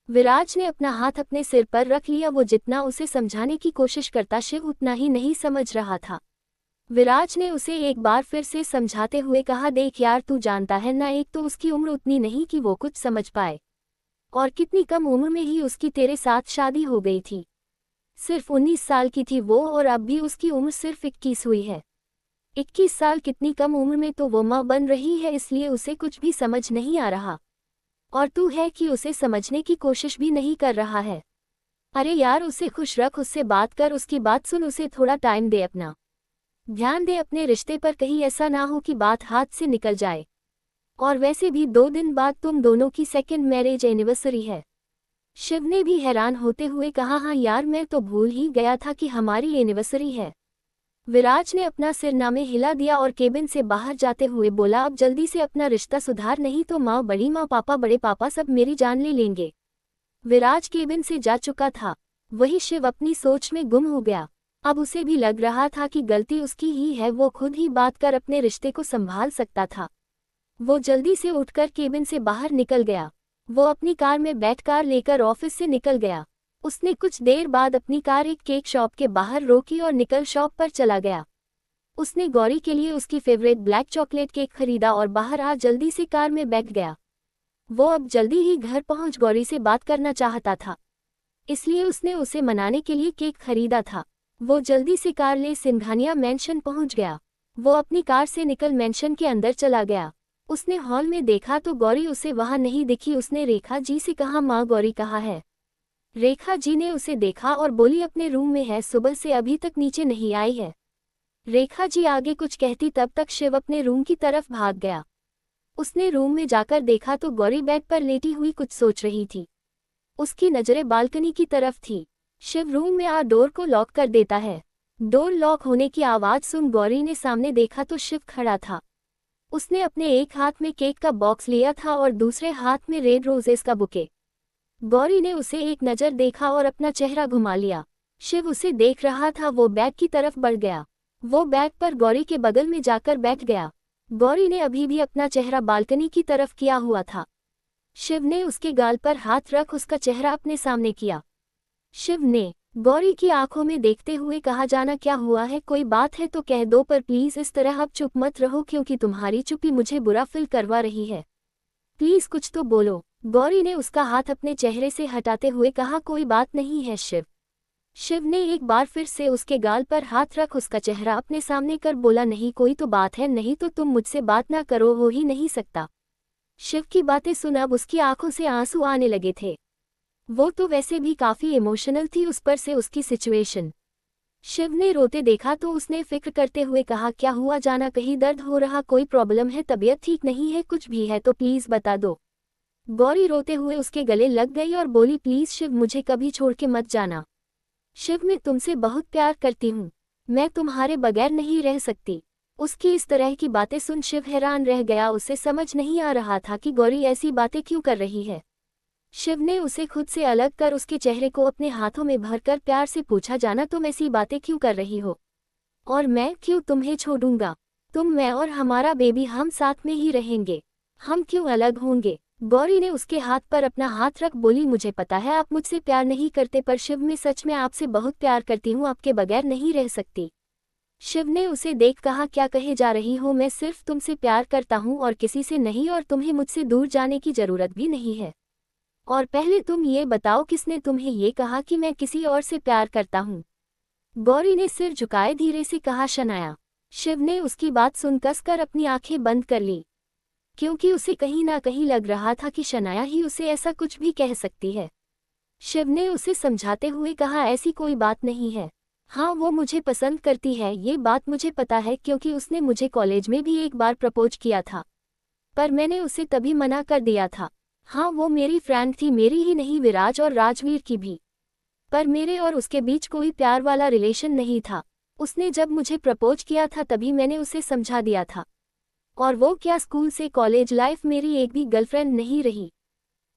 विराज ने अपना हाथ अपने सिर पर रख लिया। वो जितना उसे समझाने की कोशिश करता शिव उतना ही नहीं समझ रहा था। विराज ने उसे एक बार फिर से समझाते हुए कहा, देख यार, तू जानता है ना, एक तो उसकी उम्र उतनी नहीं कि वो कुछ समझ पाए, और कितनी कम उम्र में ही उसकी तेरे साथ शादी हो गई थी। सिर्फ 19 साल की थी वो, और अब भी उसकी उम्र सिर्फ 21 हुई है। 21 साल कितनी कम उम्र में तो वो माँ बन रही है, इसलिए उसे कुछ भी समझ नहीं आ रहा। और तू है कि उसे समझने की कोशिश भी नहीं कर रहा है। अरे यार, उसे खुश रख, उससे बात कर, उसकी बात सुन, उसे थोड़ा टाइम दे, अपना ध्यान दे अपने रिश्ते पर, कहीं ऐसा ना हो कि बात हाथ से निकल जाए। और वैसे भी 2 दिन बाद तुम दोनों की सेकेंड मैरिज एनिवर्सरी है। शिव ने भी हैरान होते हुए कहा, हाँ यार, मैं तो भूल ही गया था कि हमारी एनिवर्सरी है। विराज ने अपना सिरनामे हिला दिया और केबिन से बाहर जाते हुए बोला, अब जल्दी से अपना रिश्ता सुधार, नहीं तो माँ, बड़ी माँ, पापा, बड़े पापा सब मेरी जान ले लेंगे। विराज केबिन से जा चुका था। वही शिव अपनी सोच में गुम हो गया। अब उसे भी लग रहा था कि गलती उसकी ही है, वो खुद ही बात कर अपने रिश्ते को संभाल सकता था। वो जल्दी से उठकर केबिन से बाहर निकल गया। वो अपनी कार में बैठ कार लेकर ऑफिस से निकल गया। उसने कुछ देर बाद अपनी कार एक केक शॉप के बाहर रोकी और निकल शॉप पर चला गया। उसने गौरी के लिए उसकी फेवरेट ब्लैक चॉकलेट केक खरीदा और बाहर आ जल्दी से कार में बैठ गया। वो अब जल्दी ही घर पहुंच गौरी से बात करना चाहता था, इसलिए उसने उसे मनाने के लिए केक खरीदा था। वो जल्दी से कार ले सिंघानिया मैंशन पहुंच गया। वो अपनी कार से निकल मैंशन के अंदर चला गया। उसने हॉल में देखा तो गौरी उसे वहां नहीं दिखी। उसने रेखा जी से कहा, माँ, गौरी कहाँ है? रेखा जी ने उसे देखा और बोली, अपने रूम में है, सुबह से अभी तक नीचे नहीं आई है। रेखा जी आगे कुछ कहती तब तक शिव अपने रूम की तरफ भाग गया। उसने रूम में जाकर देखा तो गौरी बेड पर लेटी हुई कुछ सोच रही थी। उसकी नजरें बालकनी की तरफ थी। शिव रूम में आ डोर को लॉक कर देता है। डोर लॉक होने की आवाज सुन गौरी ने सामने देखा तो शिव खड़ा था। उसने अपने एक हाथ में केक का बॉक्स लिया था और दूसरे हाथ में रेड रोजेस का बुके। गौरी ने उसे एक नज़र देखा और अपना चेहरा घुमा लिया। शिव उसे देख रहा था। वो बैग की तरफ बढ़ गया। वो बैग पर गौरी के बगल में जाकर बैठ गया। गौरी ने अभी भी अपना चेहरा बालकनी की तरफ किया हुआ था। शिव ने उसके गाल पर हाथ रख उसका चेहरा अपने सामने किया। शिव ने गौरी की आंखों में देखते हुए कहा, जाना क्या हुआ है, कोई बात है तो कह दो, पर प्लीज इस तरह अब चुप मत रहो, क्योंकि तुम्हारी चुप्पी मुझे बुरा फील करवा रही है। प्लीज कुछ तो बोलो। गौरी ने उसका हाथ अपने चेहरे से हटाते हुए कहा, कोई बात नहीं है शिव। शिव ने एक बार फिर से उसके गाल पर हाथ रख उसका चेहरा अपने सामने कर बोला, नहीं कोई तो बात है, नहीं तो तुम मुझसे बात ना करो, हो ही नहीं सकता। शिव की बातें सुन अब उसकी आंखों से आंसू आने लगे थे। वो तो वैसे भी काफी इमोशनल थी, उस पर से उसकी सिचुएशन। शिव ने रोते देखा तो उसने फिक्र करते हुए कहा, क्या हुआ जाना, कहीं दर्द हो रहा, कोई प्रॉब्लम है, तबीयत ठीक नहीं है, कुछ भी है तो प्लीज बता दो। गौरी रोते हुए उसके गले लग गई और बोली, प्लीज शिव, मुझे कभी छोड़ के मत जाना। शिव, मैं तुमसे बहुत प्यार करती हूँ, मैं तुम्हारे बगैर नहीं रह सकती। उसकी इस तरह की बातें सुन शिव हैरान रह गया। उसे समझ नहीं आ रहा था कि गौरी ऐसी बातें क्यों कर रही है। शिव ने उसे खुद से अलग कर उसके चेहरे को अपने हाथों में भरकर प्यार से पूछा, जाना तुम ऐसी बातें क्यों कर रही हो, और मैं क्यों तुम्हें छोड़ूंगा? तुम, मैं और हमारा बेबी, हम साथ में ही रहेंगे, हम क्यों अलग होंगे? गौरी ने उसके हाथ पर अपना हाथ रख बोली, मुझे पता है आप मुझसे प्यार नहीं करते, पर शिव, मैं सच में आपसे बहुत प्यार करती हूँ, आपके बगैर नहीं रह सकती। शिव ने उसे देख कहा, क्या कहे जा रही हो, मैं सिर्फ तुमसे प्यार करता हूँ और किसी से नहीं, और तुम्हें मुझसे दूर जाने की जरूरत भी नहीं है। और पहले तुम ये बताओ, किसने तुम्हें ये कहा कि मैं किसी और से प्यार करता हूँ? गौरी ने सिर झुकाए धीरे से कहा, शनाया। शिव ने उसकी बात सुन कसकर अपनी आंखें बंद कर ली, क्योंकि उसे कहीं ना कहीं लग रहा था कि शनाया ही उसे ऐसा कुछ भी कह सकती है। शिव ने उसे समझाते हुए कहा, ऐसी कोई बात नहीं है। हाँ, वो मुझे पसंद करती है, ये बात मुझे पता है, क्योंकि उसने मुझे कॉलेज में भी एक बार प्रपोज किया था, पर मैंने उसे तभी मना कर दिया था। हाँ, वो मेरी फ्रेंड थी, मेरी ही नहीं, विराज और राजवीर की भी। पर मेरे और उसके बीच कोई प्यार वाला रिलेशन नहीं था। उसने जब मुझे प्रपोज किया था तभी मैंने उसे समझा दिया था। और वो क्या, स्कूल से कॉलेज लाइफ मेरी एक भी गर्लफ्रेंड नहीं रही,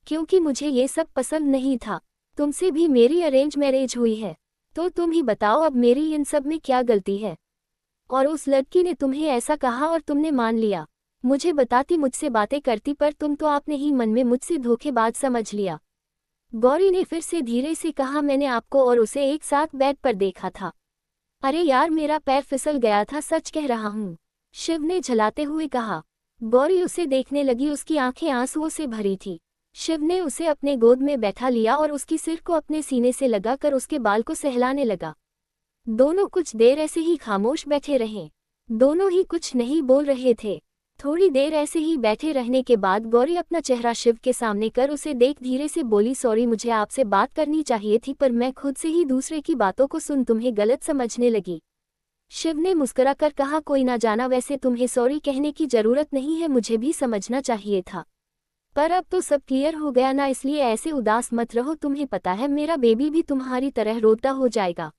क्योंकि मुझे ये सब पसंद नहीं था। तुमसे भी मेरी अरेंज मैरिज हुई है, तो तुम ही बताओ अब मेरी इन सब में क्या गलती है? और उस लड़की ने तुम्हें ऐसा कहा और तुमने मान लिया। मुझे बताती, मुझसे बातें करती, पर तुम तो आपने ही मन में मुझसे धोखेबाज समझ लिया। गौरी ने फिर से धीरे से कहा, मैंने आपको और उसे एक साथ बेड पर देखा था। अरे यार, मेरा पैर फिसल गया था, सच कह रहा हूँ, शिव ने झलाते हुए कहा। गौरी उसे देखने लगी, उसकी आंखें आंसुओं से भरी थी। शिव ने उसे अपने गोद में बैठा लिया और उसकी सिर को अपने सीने से लगाकर उसके बाल को सहलाने लगा। दोनों कुछ देर ऐसे ही खामोश बैठे रहे। दोनों ही कुछ नहीं बोल रहे थे। थोड़ी देर ऐसे ही बैठे रहने के बाद गौरी अपना चेहरा शिव के सामने कर उसे देख धीरे से बोली, सॉरी, मुझे आपसे बात करनी चाहिए थी, पर मैं खुद से ही दूसरे की बातों को सुन तुम्हें गलत समझने लगी। शिव ने मुस्कुराकर कहा, कोई ना जाना, वैसे तुम्हें सॉरी कहने की जरूरत नहीं है, मुझे भी समझना चाहिए था, पर अब तो सब क्लियर हो गया ना, इसलिए ऐसे उदास मत रहो। तुम्हें पता है, मेरा बेबी भी तुम्हारी तरह रोता हो जाएगा।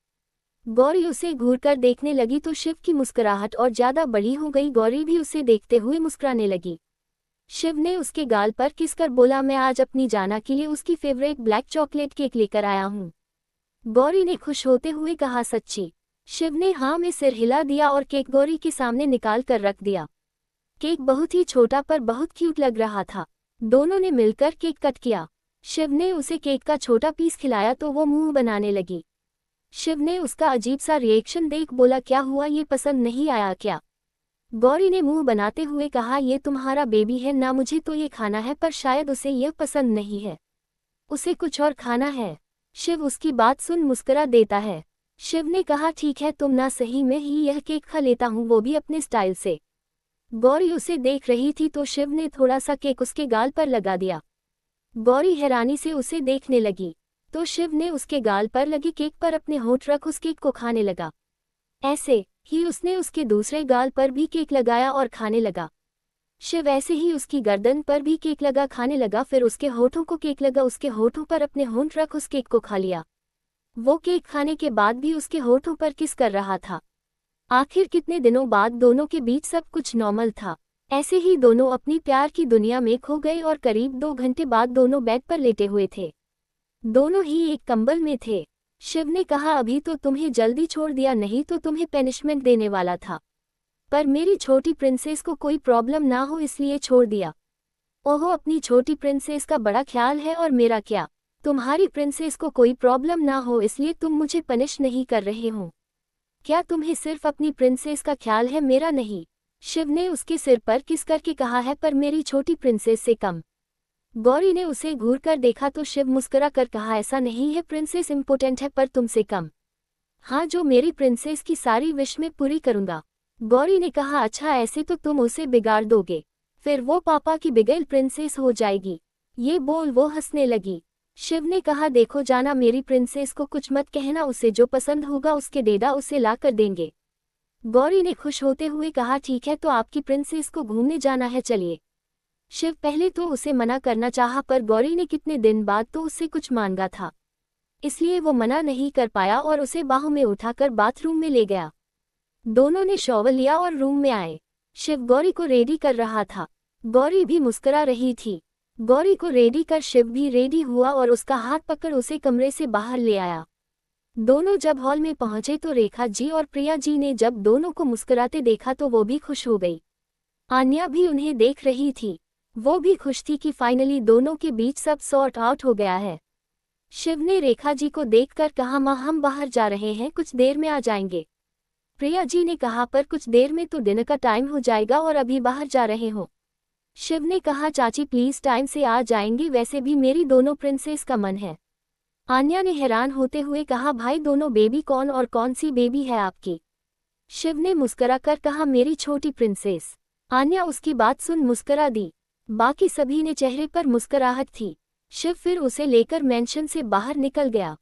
गौरी उसे घूरकर देखने लगी तो शिव की मुस्कुराहट और ज्यादा बड़ी हो गई। गौरी भी उसे देखते हुए मुस्कुराने लगी। शिव ने उसके गाल पर किसकर बोला, मैं आज अपनी जाना के लिए उसकी फेवरेट ब्लैक चॉकलेट केक लेकर आया हूँ। गौरी ने खुश होते हुए कहा, सच्ची? शिव ने हाँ में सिर हिला दिया और केक गौरी के सामने निकाल कर रख दिया। केक बहुत ही छोटा पर बहुत क्यूट लग रहा था। दोनों ने मिलकर केक कट किया। शिव ने उसे केक का छोटा पीस खिलाया तो वो मुंह बनाने लगी। शिव ने उसका अजीब सा रिएक्शन देख बोला, क्या हुआ, ये पसंद नहीं आया क्या? गौरी ने मुंह बनाते हुए कहा, ये तुम्हारा बेबी है ना, मुझे तो ये खाना है, पर शायद उसे यह पसंद नहीं है, उसे कुछ और खाना है। शिव उसकी बात सुन मुस्कुरा देता है। शिव ने कहा, ठीक है, तुम ना सही में ही यह केक खा लेता हूँ, वो भी अपने स्टाइल से। गौरी उसे देख रही थी तो शिव ने थोड़ा सा केक उसके गाल पर लगा दिया। गौरी हैरानी से उसे देखने लगी तो शिव ने उसके गाल पर लगी केक पर अपने होंठ रख उस केक को खाने लगा। ऐसे ही उसने उसके दूसरे गाल पर भी केक लगाया और खाने लगा। शिव ऐसे ही उसकी गर्दन पर भी केक लगा खाने लगा, फिर उसके होठों को केक लगा, उसके होठों पर अपने होंठ रख उस केक को खा लिया। वो केक खाने के बाद भी उसके होठों पर किस कर रहा था। आखिर कितने दिनों बाद दोनों के बीच सब कुछ नॉर्मल था। ऐसे ही दोनों अपनी प्यार की दुनिया में खो गए और करीब 2 घंटे बाद दोनों बेड पर लेटे हुए थे। दोनों ही एक कंबल में थे। शिव ने कहा, अभी तो तुम्हें जल्दी छोड़ दिया, नहीं तो तुम्हें पनिशमेंट देने वाला था, पर मेरी छोटी प्रिंसेस को कोई प्रॉब्लम ना हो इसलिए छोड़ दिया। ओहो, अपनी छोटी प्रिंसेस का बड़ा ख्याल है, और मेरा क्या? तुम्हारी प्रिंसेस को कोई प्रॉब्लम ना हो इसलिए तुम मुझे पनिश नहीं कर रहे हो क्या? तुम्हें सिर्फ अपनी प्रिंसेस का ख्याल है, मेरा नहीं। शिव ने उसके सिर पर किस करके कहा है, पर मेरी छोटी प्रिंसेस से कम। गौरी ने उसे घूर कर देखा तो शिव मुस्कुरा कर कहा, ऐसा नहीं है, प्रिंसेस इम्पोर्टेंट है पर तुमसे कम। हाँ, जो मेरी प्रिंसेस की सारी विश में पूरी करूंगा। गौरी ने कहा, अच्छा, ऐसे तो तुम उसे बिगाड़ दोगे, फिर वो पापा की बिगड़ैल प्रिंसेस हो जाएगी। ये बोल वो हंसने लगी। शिव ने कहा, देखो जाना, मेरी प्रिंसेस को कुछ मत कहना, उसे जो पसंद होगा उसके डेडा उसे ला कर देंगे। गौरी ने खुश होते हुए कहा, ठीक है, तो आपकी प्रिंसेस को घूमने जाना है, चलिए। शिव पहले तो उसे मना करना चाहा, पर गौरी ने कितने दिन बाद तो उससे कुछ मांगा था, इसलिए वो मना नहीं कर पाया और उसे बाहों में उठाकर बाथरूम में ले गया। दोनों ने शॉवर लिया और रूम में आए। शिव गौरी को रेडी कर रहा था। गौरी भी मुस्कुरा रही थी। गौरी को रेडी कर शिव भी रेडी हुआ और उसका हाथ पकड़ उसे कमरे से बाहर ले आया। दोनों जब हॉल में पहुंचे तो रेखा जी और प्रिया जी ने जब दोनों को मुस्कुराते देखा तो वो भी खुश हो गई। आन्या भी उन्हें देख रही थी। वो भी खुश थी कि फाइनली दोनों के बीच सब सॉर्ट आउट हो गया है। शिव ने रेखा जी को देखकर कहा, माँ, हम बाहर जा रहे हैं, कुछ देर में आ जाएंगे। प्रिया जी ने कहा पर कुछ देर में तो डिनर का टाइम हो जाएगा और अभी बाहर जा रहे हो। शिव ने कहा चाची प्लीज टाइम से आ जाएंगे, वैसे भी मेरी दोनों प्रिंसेस का मन है। आन्या ने हैरान होते हुए कहा भाई दोनों बेबी कौन और कौन सी बेबी है आपकी? शिव ने मुस्कुरा कर कहा मेरी छोटी प्रिंसेस। आन्या उसकी बात सुन मुस्कुरा दी। बाकी सभी ने चेहरे पर मुस्कुराहट थी। शिव फिर उसे लेकर मेंशन से बाहर निकल गया।